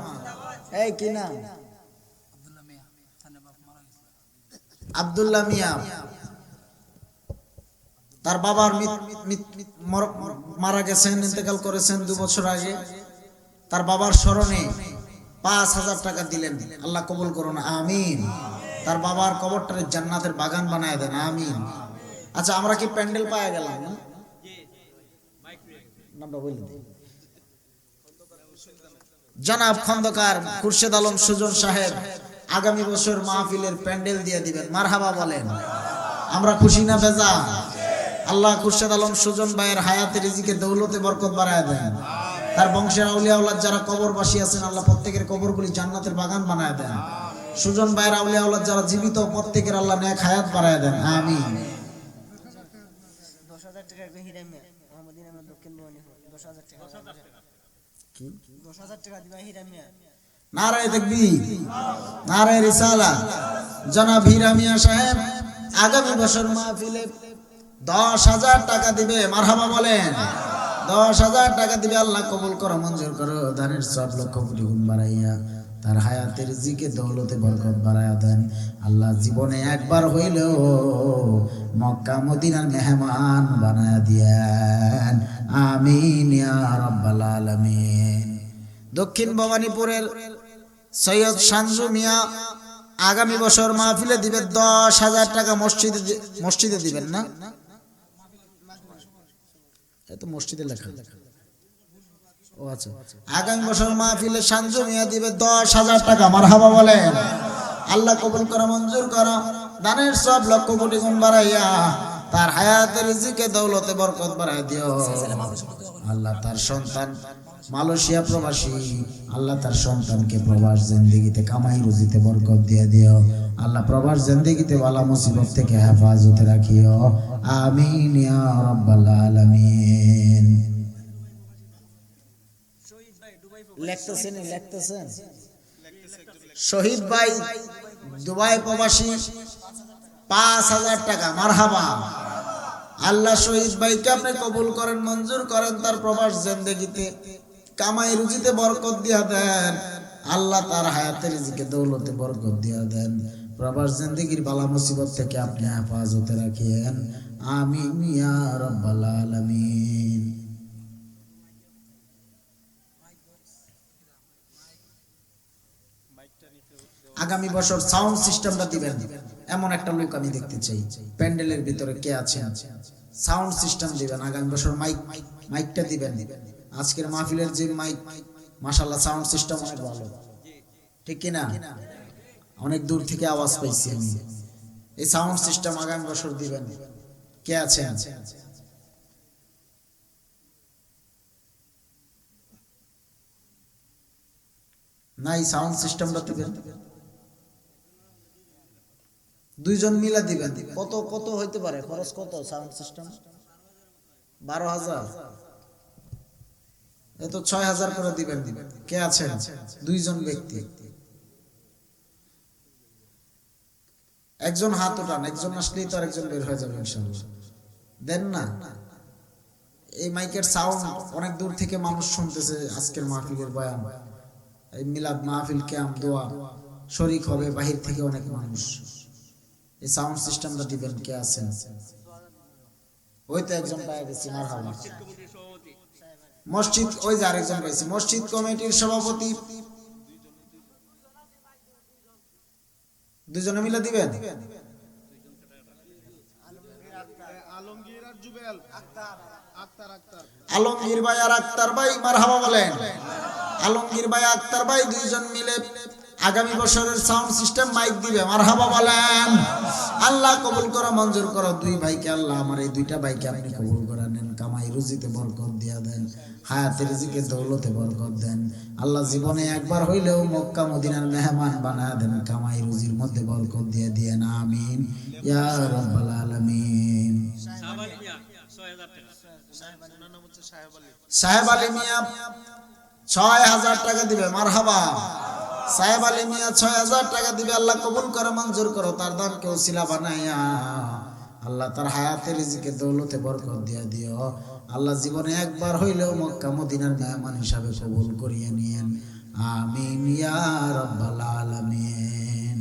এই কি নাম? আব্দুল্লাহ মিয়া। তার বাবার মারা গেছেন, ইন্তেকাল করেছেন ২ বছর আগে। তার বাবার স্মরণে ৫,০০০ টাকা দিলেন। আল্লাহ কবুল করুন, আমিন। তার বাবার কবরটারে জান্নাতের বাগান বানায় দেন, আমিন। আচ্ছা আমরা কি প্যান্ডেল পাওয়া গেলাম না? জনাব খন্দকার খুরশেদ আলম সুজন সাহেব আগামী বছর মাহফিলের প্যান্ডেল দিয়ে দিবেন। মারহাবা বলেন। আমরা খুশি না বেজা? আল্লাহ খুরশেদ আলম সুজন ভাইয়ের হায়াতে রিজিকে দৌলতে বরকত বাড়ায় দেন। তার বংশের আউলিয়া আওলাদ যারা কবরবাসী আছেন, আল্লাহ প্রত্যেকের কবরগুলি জান্নাতের বাগান বানায় দেন। সুজন ভাইয়ের আউলিয়া আওলাদ যারা জীবিত, প্রত্যেকের আল্লাহ নেক হায়াত বাড়ায় দেন, আমিন। ১০,০০০ টাকা হিরাম মোহাম্মদিন আহমেদ দক্ষিণ ভবানী ১০,০০০ টাকা। কি ১০,০০০ টাকা দিবা হিরাম? নারায়ে তাকবীর, নারায়ে রিসালাত। জনাব হীরা মিয়া সাহেব আগামী বছর মাহফিলে ১০,০০০ টাকা দিবে। মারহাবা বলেন। ১০,০০০ টাকা দিবে। আল্লাহ কবুল করো, মঞ্জুর করো। দানের সব লক্ষ কোটি গুণ বাড়াইয়া তার হায়াতের রিজিকে দৌলতে বরকত বাড়াইয়া দেন। আল্লাহ জীবনে একবার হইলেও মক্কা মদিনার মেহমান বানায়া দিয়েন, আমিন ইয়া রাব্বাল আলামিন। দক্ষিণ ভবানীপুরের সৈয়দ সানজু মিয়া আগামী বছর মাহফিলে দিবে ১০,০০০ টাকা। মসজিদে দিবেন না? এত মসজিদে লেখা ও আচ্ছা, আগামী বছর মাহফিলে সানজু মিয়া দিবে 10,000 টাকা। মারহাবা বলেন। আল্লাহ কবুল করো, মঞ্জুর করো। দানের সব লক্ষ কোটি গুণ বাড়াইয়া তার হায়াতের রিজিকে দৌলতে বরকত বাড়াই দিও। আল্লাহ তার সন্তান মালয়েশিয়া প্রবাসী, আল্লাহ তার সন্তানকে প্রবাস জিন্দেগিতে কামাই রুজিতে বরকত দিয়ে দিও। আল্লাহ প্রবাস জিন্দেগিতে বালা মুসিবত থেকে হেফাজতে রাখিও। আমিন ইয়া রাব্বাল আলামিন। লিখতেছেন শহীদ ভাই দুবাই প্রবাসী 5,000 টাকা। মারহাবা। আল্লাহ শহীদ ভাইকে আপনি কবুল করেন, মঞ্জুর করেন, তার প্রবাস জিন্দেগিতে কামাই রুজিতে বরকত দিয়া দেন। আল্লাহ তার হায়াতের রিজিকে দৌলতে বরকত দিয়া দেন। প্রবাস জিন্দেগির বালা মুসিবত থেকে আপনি হেফাজতে রাখিয়েন। আমিন ইয়া রাব্বাল আলামিন। আগামী বছর সাউন্ড সিস্টেমটা দিবেন এমন একটা লোক আমি দেখতে চাই। প্যান্ডেলের ভিতরে কে আছেন সাউন্ড সিস্টেম দিবেন আগামী বছর। মাইকটা দিবেন। আজকের মাহফিলের যে মাইক মাশাআল্লাহ সাউন্ড সিস্টেম অনেক ভালো, ঠিক কি না? অনেক দূর থেকে আওয়াজ পাইছি আমি। এই সাউন্ড সিস্টেম আগামী বছর দিবেন। কে আছেন? নাই, সাউন্ড সিস্টেমটা দিবেন। দুইজন মিলা দিবেন। কত কত হইতে পারে খরচ? কত সাউন্ড সিস্টেম? 12,000। এত 6,000 করে দিবেন। কে আছেন? দুইজন ব্যক্তি। একজন হাত উঠান। একজন আসলেই তো আরেকজন বের হয়ে যাবে ইনশাআল্লাহ। দেন না। এই মাইকের সাউন্ড অনেক দূর থেকে মানুষ শুনতেছে। আজকের মাহফিলের বয়ান, এই মিলাদ মাহফিল, ক্যাম্প, দোয়া শরীক হবে বাহির থেকে অনেক মানুষ। এই সাউন্ড সিস্টেমটা দিবেন। কে আছেন? ওই তো একজন পাওয়া গেছে। মারহাবা। মসজিদ, ওই যে আরেকজন পাইছি, মসজিদ কমিটির সভাপতি। দুজনে মিলে দিবেন। আলমগীর ভাই আর আক্তার ভাই। মারহাবা বলেন। আলমগীর ভাই আক্তার ভাই দুইজন মিলে আগামী বছরের সাউন্ড সিস্টেম মাইক দিবে। মারহাবা বলেন। আল্লাহ কবুল করো, মঞ্জুর করো। দুই ভাইকে আল্লাহ, আমার এই দুইটা ভাইকে আপনি কবুল করে নেন। কামাই রুজিতে বরকত দিয়া দেন। হায়াতের রিজিকে দৌলতে বরকত দেন। আল্লাহ জীবনে একবার হইলেও মক্কা মদিনার মেহমান বানায় দেন। কামাই রুজির মধ্যে বরকত দিয়ে দিয়েন। আমিন ইয়া রাব্বাল আলামিন। সাহেব আলী মিয়া 6,000 টাকা দিবে। মারহাবা। সাহেব আলী মিয়া 6,000 টাকা দিবে। আল্লাহ কবুল করে, মঞ্জুর করো। তার দানকে ওসিলা বানাইয়া আল্লাহ তার হায়াতের রিজিকে দৌলতে বরকত দিয়া দিও। আল্লাহ জীবনে একবার হইলেও মক্কা মদিনার মেহমান হিসাবে কবুল করিয়ে নিয়েন। আমিন ইয়া রাব্বাল আলামিন।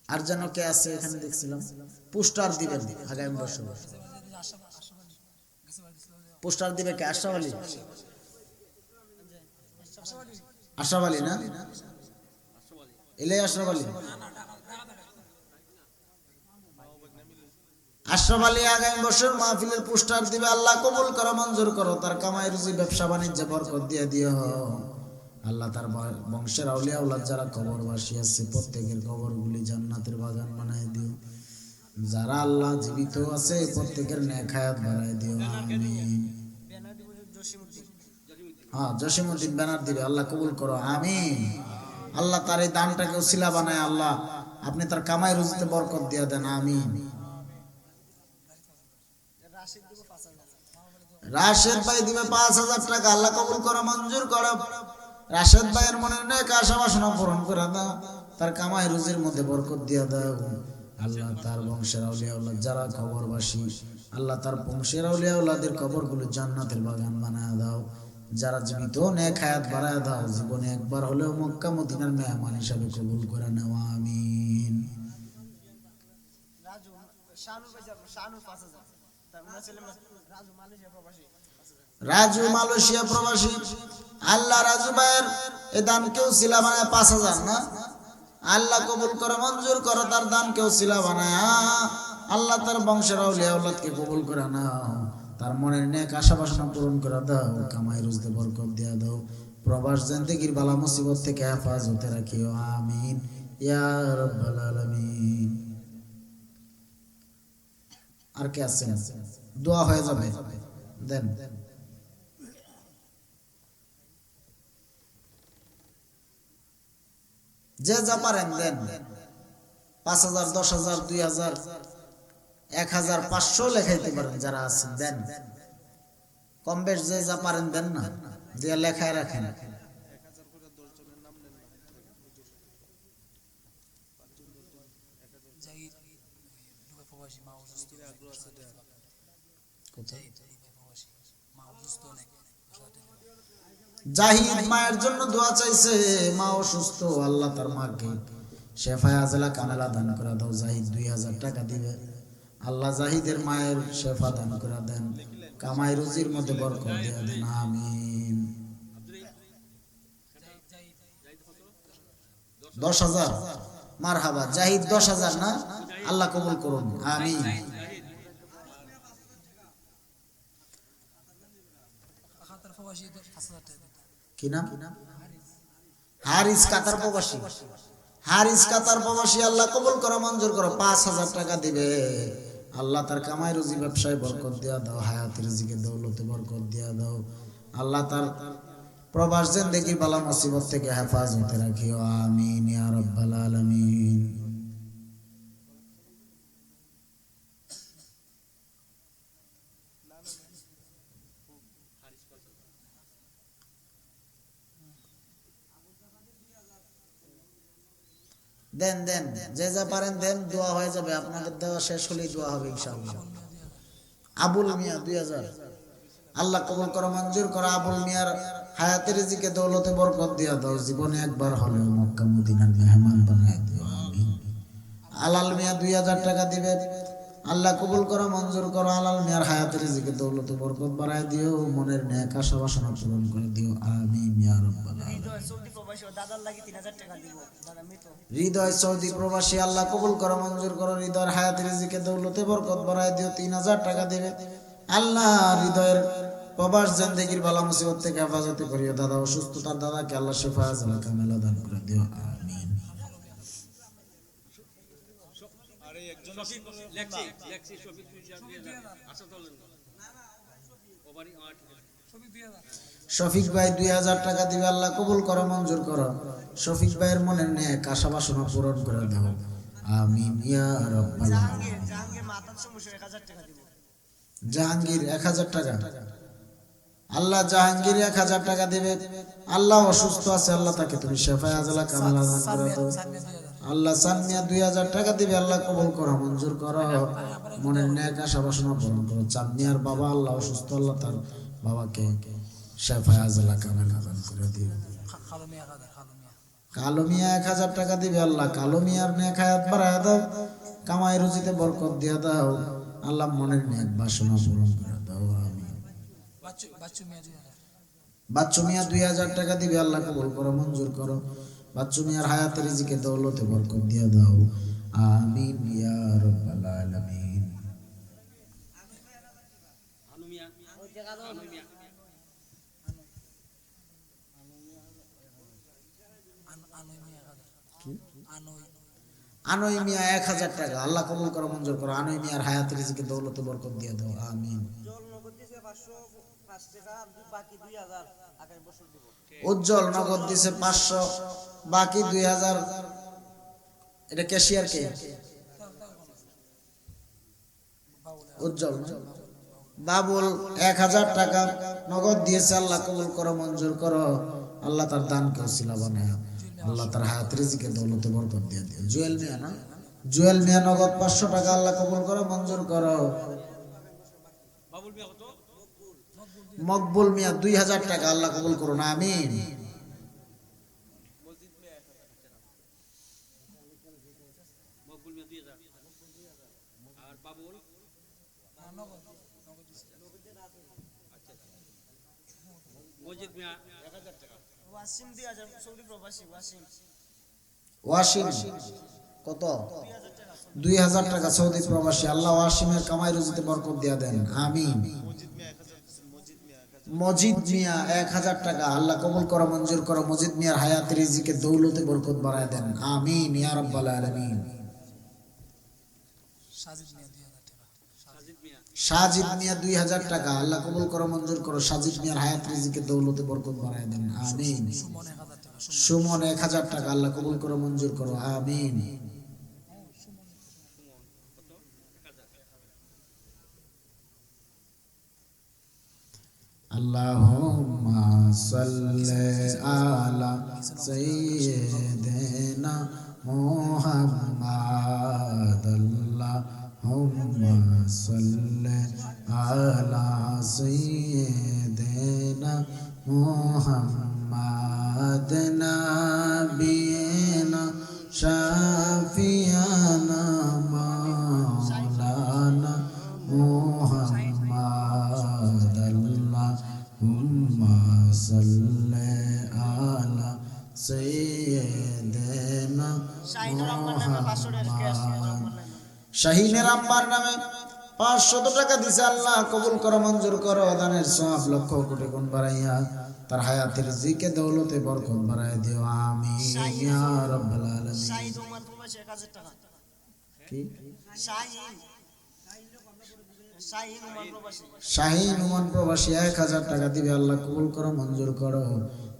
আর যেন কে আছে এখানে দেখছিলাম? পোস্টার দিবেন আগামী বছর। পোস্টার দিবে কে? আশরাফ আলী। আশরাফ আলী না? এলে আশরাফ আলী। আশরাফ আলী আগামী বছর মাহফিলের পোস্টার দিবে। আল্লাহ কবুল করো, মঞ্জুর করো। তার কামাই রুজি ব্যবসা বাণিজ্যে বরকত দিয়ে দিও। আল্লাহ তার বংশের আউলিয়া আওলাদ যারা কবরবাসী আছে প্রত্যেকের কবরগুলি জান্নাতের বাগান বানায় দিও। যারা আল্লাহ জীবিত আছে প্রত্যেকের নেক হায়াত বাড়ায় দিও। আমিন। হ্যাঁ, জসিমউদ্দিন ব্যানার দিবে। আল্লাহ কবুল করো। আমিন। আল্লাহ তার এই দানটাকে ওসিলা বানায় আল্লাহ আপনি তার কামাই রুজিতে বরকত দিয়ে দেন। আমিন। রাশেদ ভাই দিবে 5,000 টাকা। আল্লাহ কবুল করো, মঞ্জুর করো। রাশেদ ভাইয়ের মনের নেক আশা বাসনা পূরণ করে দাও। তার কামাই রুজির মধ্যে বরকত দিয়ে দাও। আল্লাহ তার বংশের আউলিয়া আওলাদ যারা কবরবাসী, আল্লাহ তার বংশের আউলিয়া আওলাদের কবরগুলো জান্নাতের বাগান বানায় দাও। যারা জীবিত নেক হায়াত বাড়ায় দাও। জীবনে একবার হলেও মক্কা মদিনার মেহমান হিসাবে কবুল করে নাও। আমিন। রাজু মালয়েশিয়া প্রবাসী। আল্লাহ রাজু ভাইয়ের এই দান কেউ সিলা বানায় 5,000 না? আল্লাহ কবুল করে, মঞ্জুর করো। তার দান কেউ সিলা বানায় আল্লাহ তার বংশের আউলিয়া আওলাদকে কবুল করে নাও। তার মনের নেক আশা বাসনা পূরণ করে দাও, কামাই রুজতে বরকত দিয়া দাও, প্রবাস জিন্দেগির বালা মুসিবত থেকে হেফাজতে রাখিও, আমিন ইয়া রাব্বাল আলামিন। আর কে আছেন? দোয়া হয়ে যাবে, দেন। যে যা পারেন দেন, 5,000, 10,000, 2,000, 1,000, 500 লেখাইতে পারেন যারা আছেন, দেন। কম বেশ যে যা পারেন দেন না, দিয়ে লেখায় রাখেন। জাহিদ মায়ের জন্য দোয়া চাইছে, মা অসুস্থ, আল্লাহ তার মাকে শেফায়ে আজলা কামেলা দান করে দাও। জাহিদ 2,000 টাকা দিবে, আল্লাহ জাহিদের মায়ের শেফা দান করে দেন, কামাই রুজির মধ্যে বরকত দিয়ে দেন, আমিন। 10,000 মারহাবা, জাহিদ 10,000 না, আল্লাহ কবুল করুন, আমিন। কি নাম? হারিস কাতার প্রবাসী, হারিস কাতার প্রবাসী, আল্লাহ কবুল করো, মঞ্জুর করো, 5,000 টাকা দিবে। আল্লাহ তার কামাই রুজি ব্যবসায় বরকত দিয়া দাও, হায়াত রিজিকে দৌলতে বরকত দিয়া দাও, আল্লাহ তার প্রবাস জিন্দেগির বালা মুসিবত থেকে হেফাজতে রাখিও, আমিন ইয়া রাব্বাল আলামিন। দেন দেন, যে যা পারেন দেন, দোয়া হয়ে যাবে, আপনাদের দেওয়া শেষ হলেই দোয়া হবে ইনশাআল্লাহ। আবুল মিয়া 2,000, আল্লাহ কবুল করো, মঞ্জুর করো, আবুল মিয়ার হায়াতের রিজিকে দৌলতে বরকত দিয়া দাও, জীবনে একবার হলেও মক্কা মদিনার মেহমান বানায় দিও, আমিন। আলাল মিয়া 2,000 টাকা দিবে, আল্লাহ কবুল করো, মঞ্জুর করো, আলাল মিয়ার হায়াতের রিজিকে দৌলতে বরকত বাড়ায় দিও, মনের নেক আশা বাসনা পূরণ করে দিও, আমিন ইয়া রাব্বাল আলামিন। হৃদয় সৌদি প্রবাসী, আল্লাহ কবুল করো, মঞ্জুর করো, হৃদয়ের হায়াতের রিজিকে দৌলতে বরকত বাড়ায় দিও, 3,000 টাকা দিবে, আল্লাহ হৃদয়ের প্রবাস জিন্দেগির বালা মুসিবত থেকে হেফাজতে করিও, দাদা অসুস্থ, তার দাদাকে আল্লাহ শিফা আজলা কামেলা দান করে দিও, আমিন। শফিক ভাই 2,000 টাকা দিবে, আল্লাহ কবুল করো, মঞ্জুর করো, শফিক ভাইয়ের মনের নেক আশা বাসনা পূরণ করে দাও, আমিন ইয়া রাব্বাল আলামিন। জাহাঙ্গীর 1,000 টাকা, আল্লাহ জাহাঙ্গীর 1,000 টাকা দিবে, আল্লাহ অসুস্থ আছে, আল্লাহ তাকে তুমি শেফায়ে আজলা কামেলা দান করে দাও, আল্লাহ সামিয়া 2,000 টাকা দিবে, আল্লাহ কবুল করো, মঞ্জুর করো, মনের নেক আশা বাসনা পূরণ করো। চাঁদনিয়ার বাবা আল্লাহ অসুস্থ, আল্লাহ তার বাবাকে শেফায়ে আজলা কামেলা দান করে দিও। কালো মিয়া 1,000 টাকা দিবে, আল্লাহ কালো মিয়ার নেক হায়াত বাড়ায় দাও, কামাই রুজিতে বরকত দিয়া দাও, আল্লাহ মনের নেক বাসনা পূরণ করে দাও, আমিন। বাচ্চু মিয়া 2,000 টাকা দিবে, আল্লাহ কবুল করো, মঞ্জুর করো, বাচ্চু মিয়ার হায়াতের রিজিকে দৌলতে বরকত দিয়া দাও, আমিন ইয়া রাব্বাল আলামিন। আনই মিয়া 1,000 টাকা, আল্লাহ কবুল করো, মঞ্জুর করো, আনই মিয়ার হায়াতের রিজিকে দৌলতে বরকত দিয়া দাও, আমিন। উজ্জ্বল নগদ দিছে 500, বাকি 2,000, এটা ক্যাশিয়ার কে? উজ্জ্বল না? বাবুল 1,000 টাকা নগদ দিয়েছে, আল্লাহ কবুল করো, মঞ্জুর করো, আল্লাহ তার দানকে ওসিলা বানায়, আল্লাহ তার হায়াত রিজিকে দৌলতে বরকত দিয়ে দিও। জুয়েল মিয়া না, জুয়েল মিয়া নগদ 500 টাকা, আল্লাহ কবুল করো, মঞ্জুর করো। মকবুল মিয়া 2,000 টাকা, আল্লাহ কবুল করুন, আমিন। ওয়াসিম কত? 2,000 টাকা, সৌদি প্রবাসী, আল্লাহ ওয়াসিমের কামাই রুজিতে বরকত দিয়া দেন, আমিন। মজিদ মিয়া 1000 টাকা, আল্লাহ কবুল করো মঞ্জুর করো। মজিদ মিয়ার হায়াতের রিজিকে দৌলতে বরকত বাড়ায় দেন, আমিন ইয়া রাব্বাল আলামিন। সাজিদ মিয়া 2000 টাকা, আল্লাহ কবুল করো মঞ্জুর করো। সাজিদ মিয়ার হায়াত রিজিকে দৌলতে বরকত বাড়ায় দেন, আমিন। সুমন 1000 টাকা, আল্লাহ কবুল করো মঞ্জুর করো, আমিন। আল্লাহুম্মা সাল্লি আলা সাইয়্যিদিনা মুহাম্মাদ, আল্লাহুম্মা সাল্লি আলা সাইয়্যিদিনা মুহাম্মাদ, নাবিয়িনা শাফিয়ানা মাওলানা মুহাম্মাদ, আল্লাহুম্মা সাল্লি আলা সাইয়্যিদিনা মুহাম্মাদ। শাহিনের আম্মার নামে 500 টাকা দিছে, আল্লাহ কবুল করো মঞ্জুর করো। দানের সওয়াব লক্ষ কোটি গুণ বাড়াইয়া তার হায়াতের রিজিকে দৌলতে বরকত বাড়ায় দিও, আমিন ইয়া রাব্বাল আলামিন। শাহিদ ওমান প্রবাসী 1000 টাকা। কি শাহিন শাহিন ওমান ওমান প্রবাসী প্রবাসী 1000 টাকা দিবে, আল্লাহ কবুল করো মঞ্জুর করো।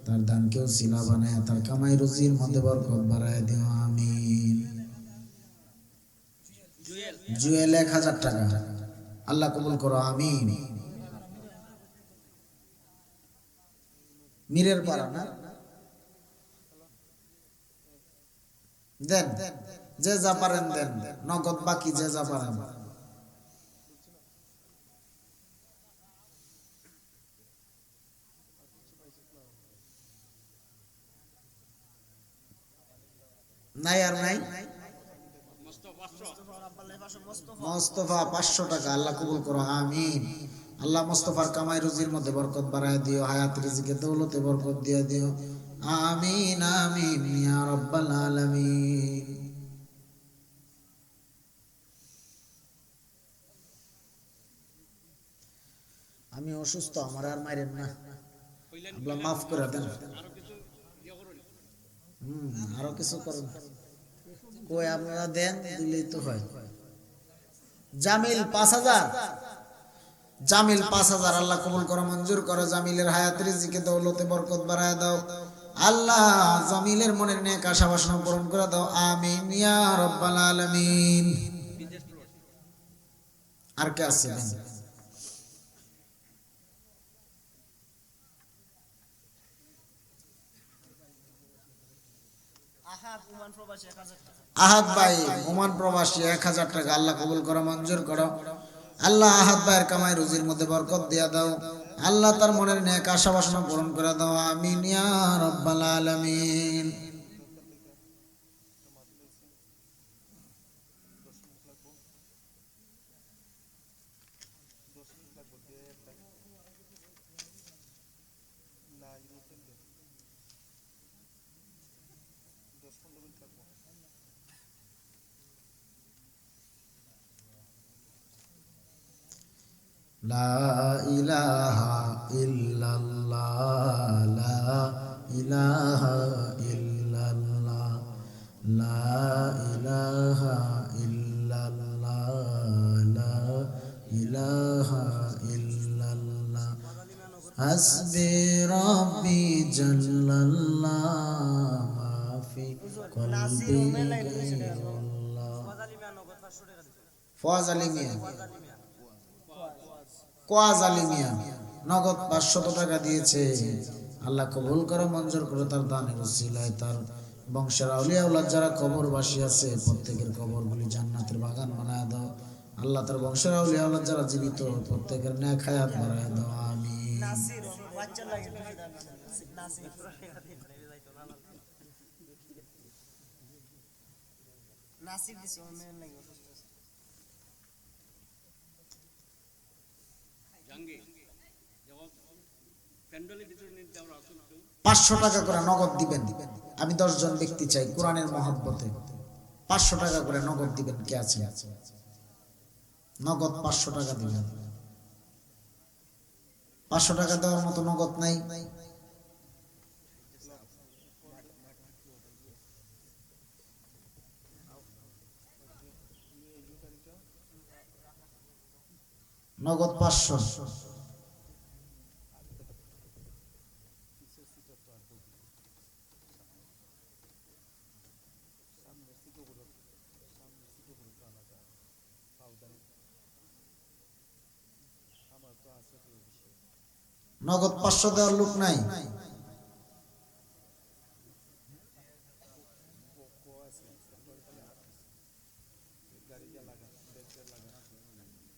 তার দানকেও সিলা বানায় তার কামাই রুজির মধ্যে বরকত বাড়ায় দিও, আমিন। জুয়েল 1000 টাকা, আল্লাহ কবুল করো, আমিন। মীরের পাড়া না, দেন যে যা পারেন দেন, নগদ বাকি যে যা পারেন। নাই আর নাই। মোস্তফা 500 টাকা, আল্লাহ কবুল করো, আমিন। আল্লাহ মোস্তফার কামাই রুজির মধ্যে বরকত বাড়ায় দিও, হায়াত রিজিকে দৌলতে বরকত দিয়ে দিও, আমিন আমিন ইয়া রাব্বাল আলামিন। আমি অসুস্থ, আমার আর মাইরেন না, আল্লাহ মাফ করে দেন। আরো কিছু করেন, কই আপনারা দেন, দিলেই তো হয়। জামিল 5000, জামিল 5000, আল্লাহ কবুল করো মঞ্জুর করো। জামিলের হায়াত রিজিকে দৌলতে বরকত বাড়ায় দাও, আল্লাহ জামিলের মনের নেক আশা বাসনা পূরণ করে দাও, আমিন ইয়া রাব্বাল আলামিন। আর কে আছে? আহাদ ওমান প্রবাসী 1000 টাকা। আহাদ ভাই ওমান প্রবাসী 1000 টাকা, আল্লাহ কবুল করো মঞ্জুর করো। আল্লাহ আহাদ ভাইয়ের কামাই রুজির মধ্যে বরকত দিয়া দাও, আল্লাহ তার মনের নেক আশা বাসনা পূরণ করে দাও, আমিন ইয়া রাব্বাল আলামিন। লা ইলাহা ইল্লাল্লাহ, লা ইলাহা ইল্লাল্লাহ, লা ইলাহা ইল্লাল্লাহ, লা ইলাহা ইল্লাল্লাহ, হাসবি রাব্বি জাল্লাল্লাহ, মাফি কলবি গায়রুল্লাহ। ফওয়াজ আলী মিয়া, কোয়াজ আলী মিয়া নগদ 500 টাকা দিয়েছে, আল্লাহ কবুল করো মঞ্জুর করো। তার দানের উসিলায় তার বংশের আউলিয়া আওলাদ যারা কবরবাসী আছে প্রত্যেকের কবরগুলি জান্নাতের বাগান বানায় দাও, আল্লাহ তার বংশের আউলিয়া আওলাদ যারা জীবিত প্রত্যেকের নেক হায়াত বাড়ায় দাও, আমিন। নাসির বাচ্চা লাগে নাসির নাসির দিছে ওমেন লাগে 500 টাকা করে নগদ দিবেন, আমি 10 জন ব্যক্তি চাই কোরআনের মহব্বতে। 500 টাকা করে নগদ দিবেন, কে আছে? নগদ 500 টাকা দিবেন। 500 টাকা দেওয়ার মতো নগদ নাই? নগদ 500। নগদ 500 দেওয়ার লোক নাই?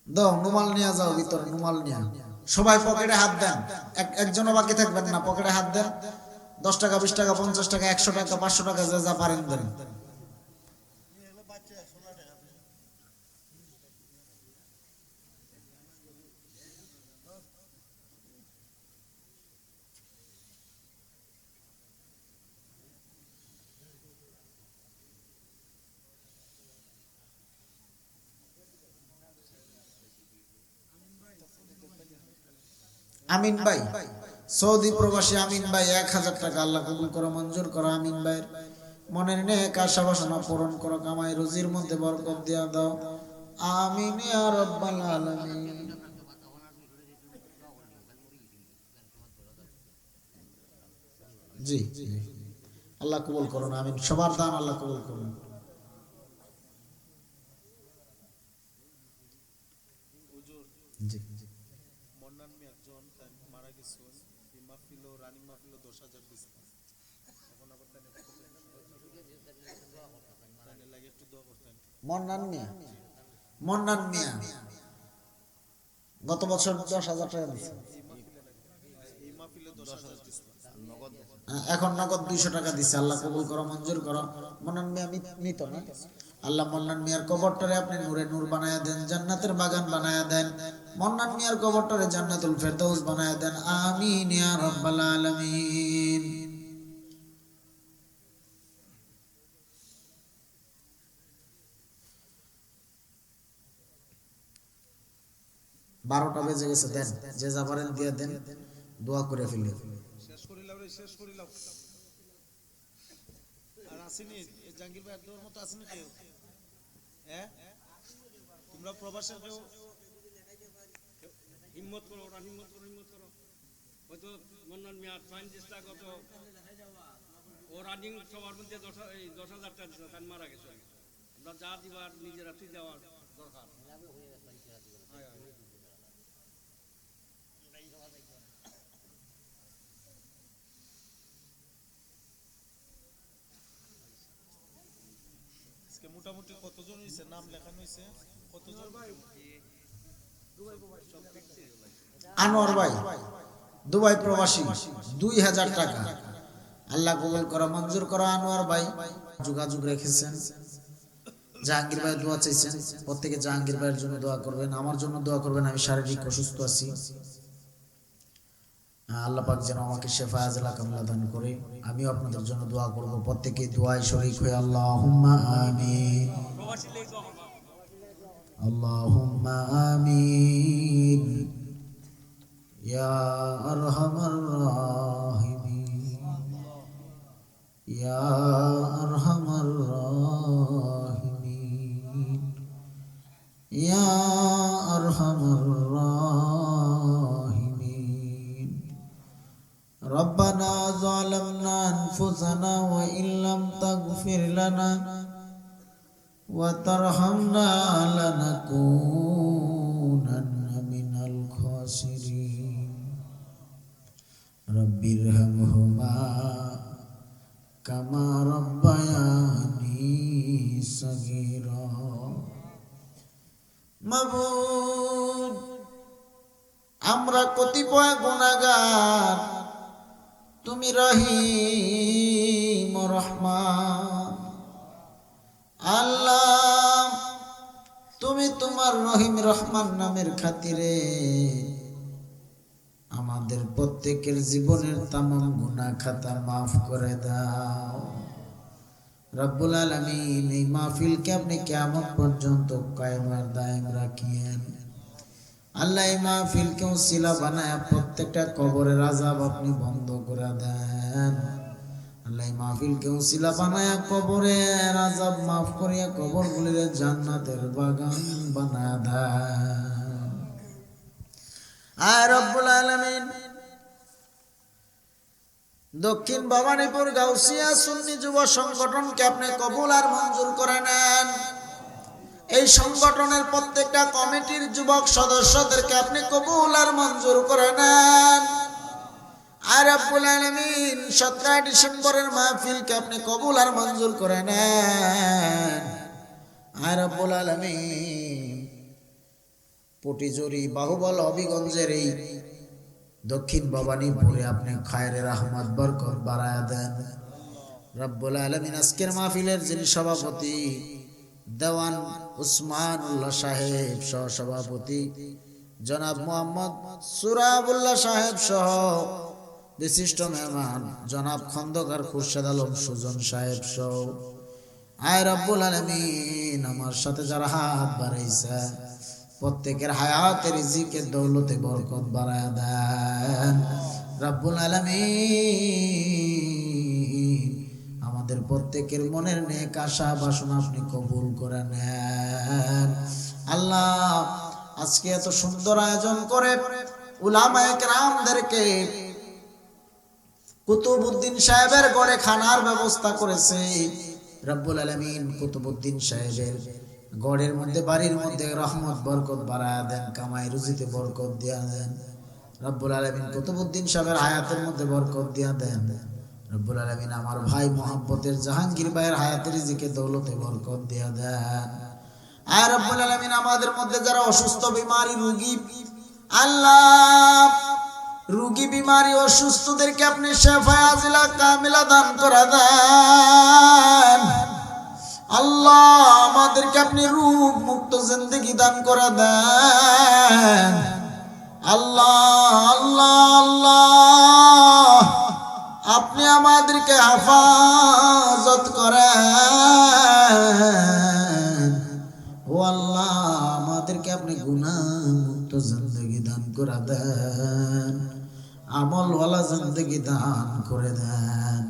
দাও, নুমাল নিয়ে যাও ভিতরে, নুমাল নিয়ে। সবাই পকেটে হাত দেন, একজনও বাকি থাকবেন না, পকেটে হাত দেন। 10 টাকা, 20 টাকা, 50 টাকা, 100 টাকা, 500 টাকা, যা যা পারেন দেন। আমিন ভাই, সৌদি প্রবাসী আমিন ভাই 1000 টাকা আল্লাহ কবুল করো, মঞ্জুর করো। আমিন ভাই মনের নেক আশা বাসনা পূরণ করো, কামাই রুজির মধ্যে বরকত দিয়া দাও। আমিন ইয়া রাব্বাল আলামিন। জি, আল্লাহ কবুল করুন। আমিন। সবার দান আল্লাহ কবুল করুন। জি, মন্নান মিয়া, মন্নান মিয়া গত বছর 10,000 টাকা দিয়েছে। এখন নগদ 200 টাকা দিচ্ছে। আল্লাহ কবুল করো, মঞ্জুর করো। মন্নান মিয়া নিত না? আল্লাহ মন্নান মিয়ার কবরটারে আপনি নূরে নূর বানায়া দেন, জান্নাতের বাগান বানায়া দেন। মন্নান মিয়ার কবরটারে জান্নাতুল ফেরদাউস বানায়া দেন। আমিন ইয়া রাব্বাল আলামিন। বারোটা বেজে গেছে, দেন যে যা পারেন দিয়ে দেন, দোয়া করে ফেলি। শেষ করিলাম রে, শেষ করিলাম। আর আসেনি জাহাঙ্গীর ভাই একদম মতো আসেনি কেউ? হ্যাঁ, তোমরা প্রবাসের কেউ হিম্মত করো, ওরা হিম্মত করো, হিম্মত করো। হয়তো মন্নান মিয়া সায়েন্টিস্টটা গত ও রানিং সবার মধ্যে 10,000 টাকা দিচ্ছে, তার মারা গেছে। আমরা যা দিবার নিজেরা তুই দেওয়ার দরকার। আজকে মোটামুটি কতজন হয়েছে, নাম লেখানো হয়েছে কতজন? আনোয়ার ভাই দুবাই প্রবাসী 2000 টাকা আল্লাহ কবুল করো, মঞ্জুর করো। আনোয়ার ভাই যোগাযোগ রেখেছেন। জাহাঙ্গীর ভাই দোয়া চাইছেন, প্রত্যেকে জাহাঙ্গীর ভাইয়ের জন্য দোয়া করবেন, আমার জন্য দোয়া করবেন। আমি শারীরিক অসুস্থ আছি, আল্লাহ পাক যেন আমাকে শেফা আজলা কামলা দান করে। আমিও আপনাদের জন্য দোয়া করব, প্রত্যেকে দোয়ায় শরীক হয়ে আল্লাহুম্মা আমিন, আল্লাহুম্মা আমিন ইয়া আরহামার রাহিমিন, ইয়া আরহামার রাহিমিন, ইয়া আরহামার রাহিমিন। ربنا ظلمنا أنفسنا وإن لم تغفر لنا وترحمنا لنكونن من الخاسرين رب ارحمهما كما ربياني صغيرا মাবুদ, আমরা কতিপয় গুনাহগার, তুমি রহিম রহমান। আল্লাহ, তুমি তোমার রহিম রহমান নামের খাতিরে আমাদের প্রত্যেকের জীবনের তামাম গুনাহ খাতা মাফ করে দাও রব্বুল আলামিন। এই মাহফিলকে আপনি কিয়ামত পর্যন্ত কায়েম আর দায়েম রাখিয়েন। আল্লাহ এই মাহফিলকে উসিলা বানায় প্রত্যেকটা কবরের আযাব আপনি বন্ধ করে দেন। আল্লাহ এই মাহফিলকে উসিলা বানায় কবরের আযাব মাফ করিয়া কবরগুলির জান্নাতের বাগান বানায় দেন। আয় রব্বুল আলামিন, দক্ষিণ ভবানীপুর গাউসিয়া সুন্নি যুব সংগঠনকে আপনি কবুল আর মঞ্জুর করে নেন। এই সংগঠনের প্রত্যেকটা কমিটির যুবক সদস্যদেরকে আপনি কবুল আর মঞ্জুর করে নেন। আর রব্বুল আলামিন 17 ডিসেম্বরের মাহফিলকে আপনি কবুল আর মঞ্জুর করে নেন। আর রব্বুল আলামিন পটিজুরি বাহুবল হবিগঞ্জের এই দক্ষিণ ভবানীপুরে আপনি খায়রে রহমত বরকত বাড়ায়া দেন রব্বুল আলামিন। আজকের মাহফিলের যিনি সভাপতি দেওয়ান উসমানুল্লাহ সাহেব, সহ সভাপতি জনাব মোহাম্মদ সুরাবুল্লাহ সাহেব সহ বিশিষ্ট মেহমান জনাব খন্দকার খুরশেদ আলম সুজন সাহেব সহ আয় রব্বুল আলামিন আমার সাথে যারা হাত বাড়াইছে প্রত্যেকের হায়াতের রিজিকের দৌলতে বরকত বাড়ায়া দেন রব্বুল আলামিন। আমাদের প্রত্যেকের মনের নেক আশা বাসনা আপনি কবুল করে নেন। আল্লাহ আজকে এত সুন্দর আয়োজন করে উলামায়ে কেরামদেরকে কুতুবউদ্দিন সাহেবের ঘরে খানার ব্যবস্থা করেছে রব্বুল আলামিন। কুতুবউদ্দিন সাহেবের গড়ের মধ্যে বাড়ির মধ্যে রহমত বরকত বাড়ায়া দেন, কামাই রুজিতে বরকত দিয়া দেন রব্বুল আলামিন। কুতুবউদ্দিন সাহেবের হায়াতের মধ্যে বরকত দিয়া দেন রব্বুল আলামিন। আমার ভাই মোহাব্বতের জাহাঙ্গীর ভাইয়ের হায়াতের রিজিকে দৌলতে বরকত দিয়া দেন আর রব্বুল আলামিন। আমাদের মধ্যে যারা অসুস্থ বিমারি রোগী আল্লাহ রোগী বিমারি অসুস্থদেরকে আপনি শিফা আজিলা কামিলা দান করে দেন আল্লাহ। আমাদেরকে আপনি রোগ মুক্ত জিন্দেগি দান করে দেন আল্লাহ আল্লাহ আল্লাহ। আপনি আমাদেরকে হেফাজত করেন ও আল্লাহ। আমাদেরকে আপনি গুনাহ মুক্ত জিন্দেগি দান করে দেন, আমলওয়ালা জিন্দেগি দান করে দেন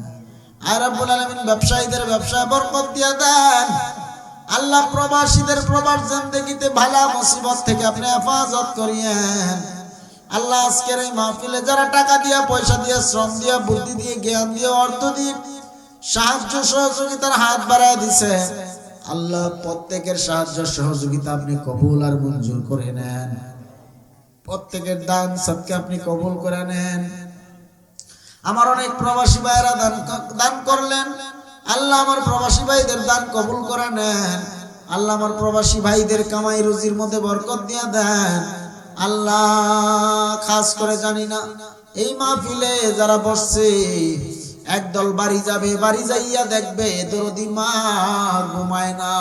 আর রব্বুল আলামিন। ব্যবসায়ীদের ব্যবসায় বরকত দিয়ে দেন আল্লাহ। প্রবাসীদের প্রবাস জিন্দেগিতে ভালা মুসিবত থেকে আপনি হেফাজত করিয়েন আল্লাহ। আজকের এই মাহফিলে যারা টাকা দিয়া, পয়সা দিয়া, শ্রম দিয়া, বুদ্ধি দিয়ে, জ্ঞান দিয়ে, অর্থ দিয়ে সাহায্য সহযোগিতার হাত বাড়ায় দিছে আল্লাহ, প্রত্যেকের সাহায্য সহযোগিতা আপনি কবুল আর মঞ্জুর করে নেন। প্রত্যেকের দান সদকা আপনি কবুল করে নেন। আমার অনেক প্রবাসী ভাইয়েরা দান করলেন আল্লাহ, আমার প্রবাসী ভাইদের দান কবুল করে নেন আল্লাহ। আমার প্রবাসী ভাইদের কামাই রুজির মধ্যে বরকত দিয়া দেন আল্লাহ। খাস করে জানি না এই মাহফিলে যারা বসছে একদল বাড়ি যাবে, বাড়ি যাইয়া দেখবে দরদি মা ঘুমায় না,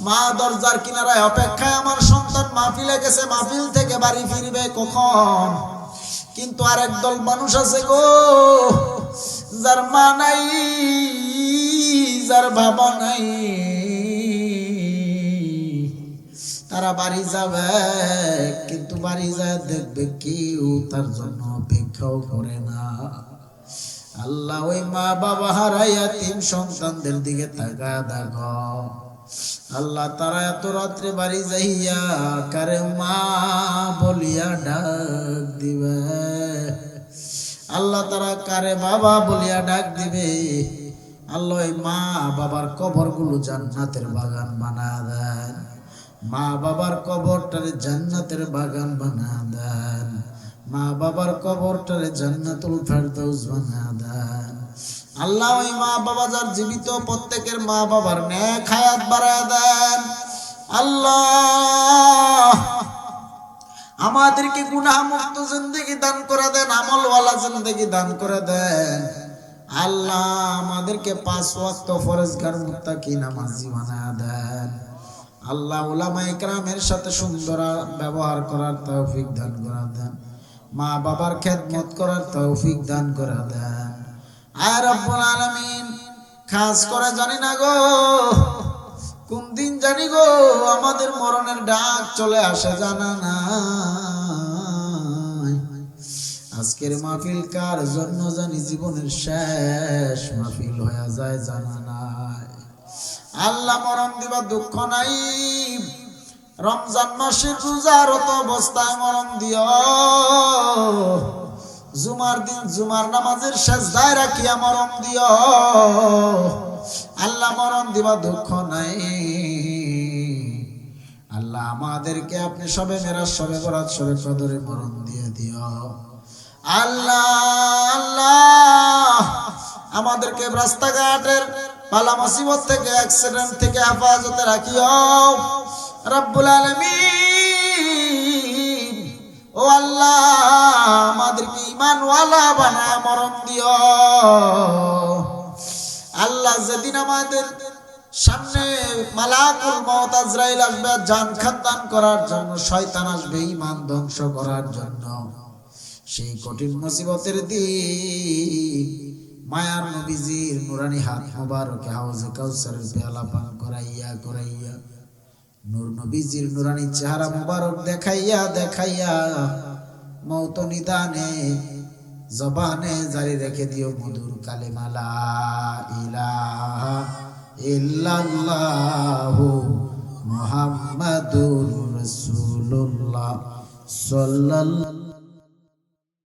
মা দরজার কিনারায় অপেক্ষায় আমার সন্তান মাহফিলে গেছে, মাহফিল থেকে বাড়ি ফিরবে কখন। কিন্তু আর একদল মানুষ আছে গো, যার মা নাই, যার বাবা নাই, তারা বাড়ি যাবে কিন্তু বাড়ি যায় দেখবে কেউ তার জন্য অপেক্ষাও করে না আল্লাহ। ওই মা বাবা হারাইয়া তিন সন্তানদের দিকে তাকায় দেখো আল্লাহ। তারা এত রাত্রে বাড়ি যাইয়া কারে মা বলিয়া ডাক দিবে আল্লাহ, তারা কারে বাবা বলিয়া ডাক দিবে আল্লাহ। ওই মা বাবার কবরগুলো জান্নাতের বাগান বানা দেন, মা বাবার কবরটারে জান্নাতের বাগান বানা দেন, মা বাবার কবরটারে জান্নাতুল ফেরদাউস বানা দেন আল্লাহ। ওই মা বাবা যার জীবিত প্রত্যেকের মা বাবার নেক হায়াত বাড়ায় দেন আল্লাহ। আমাদেরকে গুনাহ মুক্ত জিন্দেগি দান করে দেন, আমলওয়ালা জিন্দেগি দান করে দেন আল্লাহ। আমাদেরকে 5 ওয়াক্ত ফরজগার মুত্তাকি নামাজি বানায় দেন আল্লাহ। উলামায়ে কেরামের সাথে সুন্দর ব্যবহার করার তৌফিক দান করে দেন, মা বাবার খেদমত করার তৌফিক দান করে দেন আয় রব্বুল আলামিন। খাস করে জানি না গো কোন দিন জানি জানি গো আমাদের মরণের ডাক চলে আসে জানা নাই। আজকের মাহফিল কার জন্য জানি জীবনের শেষ মাহফিল হয়ে যায় জানা নাই। আল্লাহ মরণ দিবা দুঃখ নাই, রমজান মাসের রোজারত অবস্থায় মরণ দিও, জুমার দিন জুমার নামাজের সেজদায় রাখিয়া মরণ দিও। আল্লাহ মরণ দিবা দুঃখ নাই। আল্লাহ আমাদেরকে আপনি সবে মেরাজ, সবে বরাত, সবে কদরে মরণ দিয়ে দিও। আল্লাহ আল্লাহ আমাদেরকে রাস্তাঘাটের পালা মুসিবত থেকে, অ্যাক্সিডেন্ট থেকে হেফাজতে রাখিও রব্বুল আলামিন। ও আল্লাহ আমাদেরকে ঈমানওয়ালা বানায় মরণ দিও। আল্লাহ যেদিন আমাদের সামনে মালাকুল মউত আজরাইল আসবে জান খানদান করার জন্য, শয়তান আসবে ঈমান ধ্বংস করার জন্য, সেই কঠিন মুসিবতের দিন মায়ার নবীজির নুরানি হাত মোবারকে হাউজে কাউসারের পেয়ালা পান করাইয়া করাইয়া নূর নবীজির নুরানি চেহারা মোবারক দেখাইয়া দেখাইয়া মৌত নিদানে জবানে জারি রেখে দিও মধুর কালেমা লা ইলাহা ইল্লাল্লাহু মুহাম্মাদুর রাসূলুল্লাহ সাল্লাল্লাহু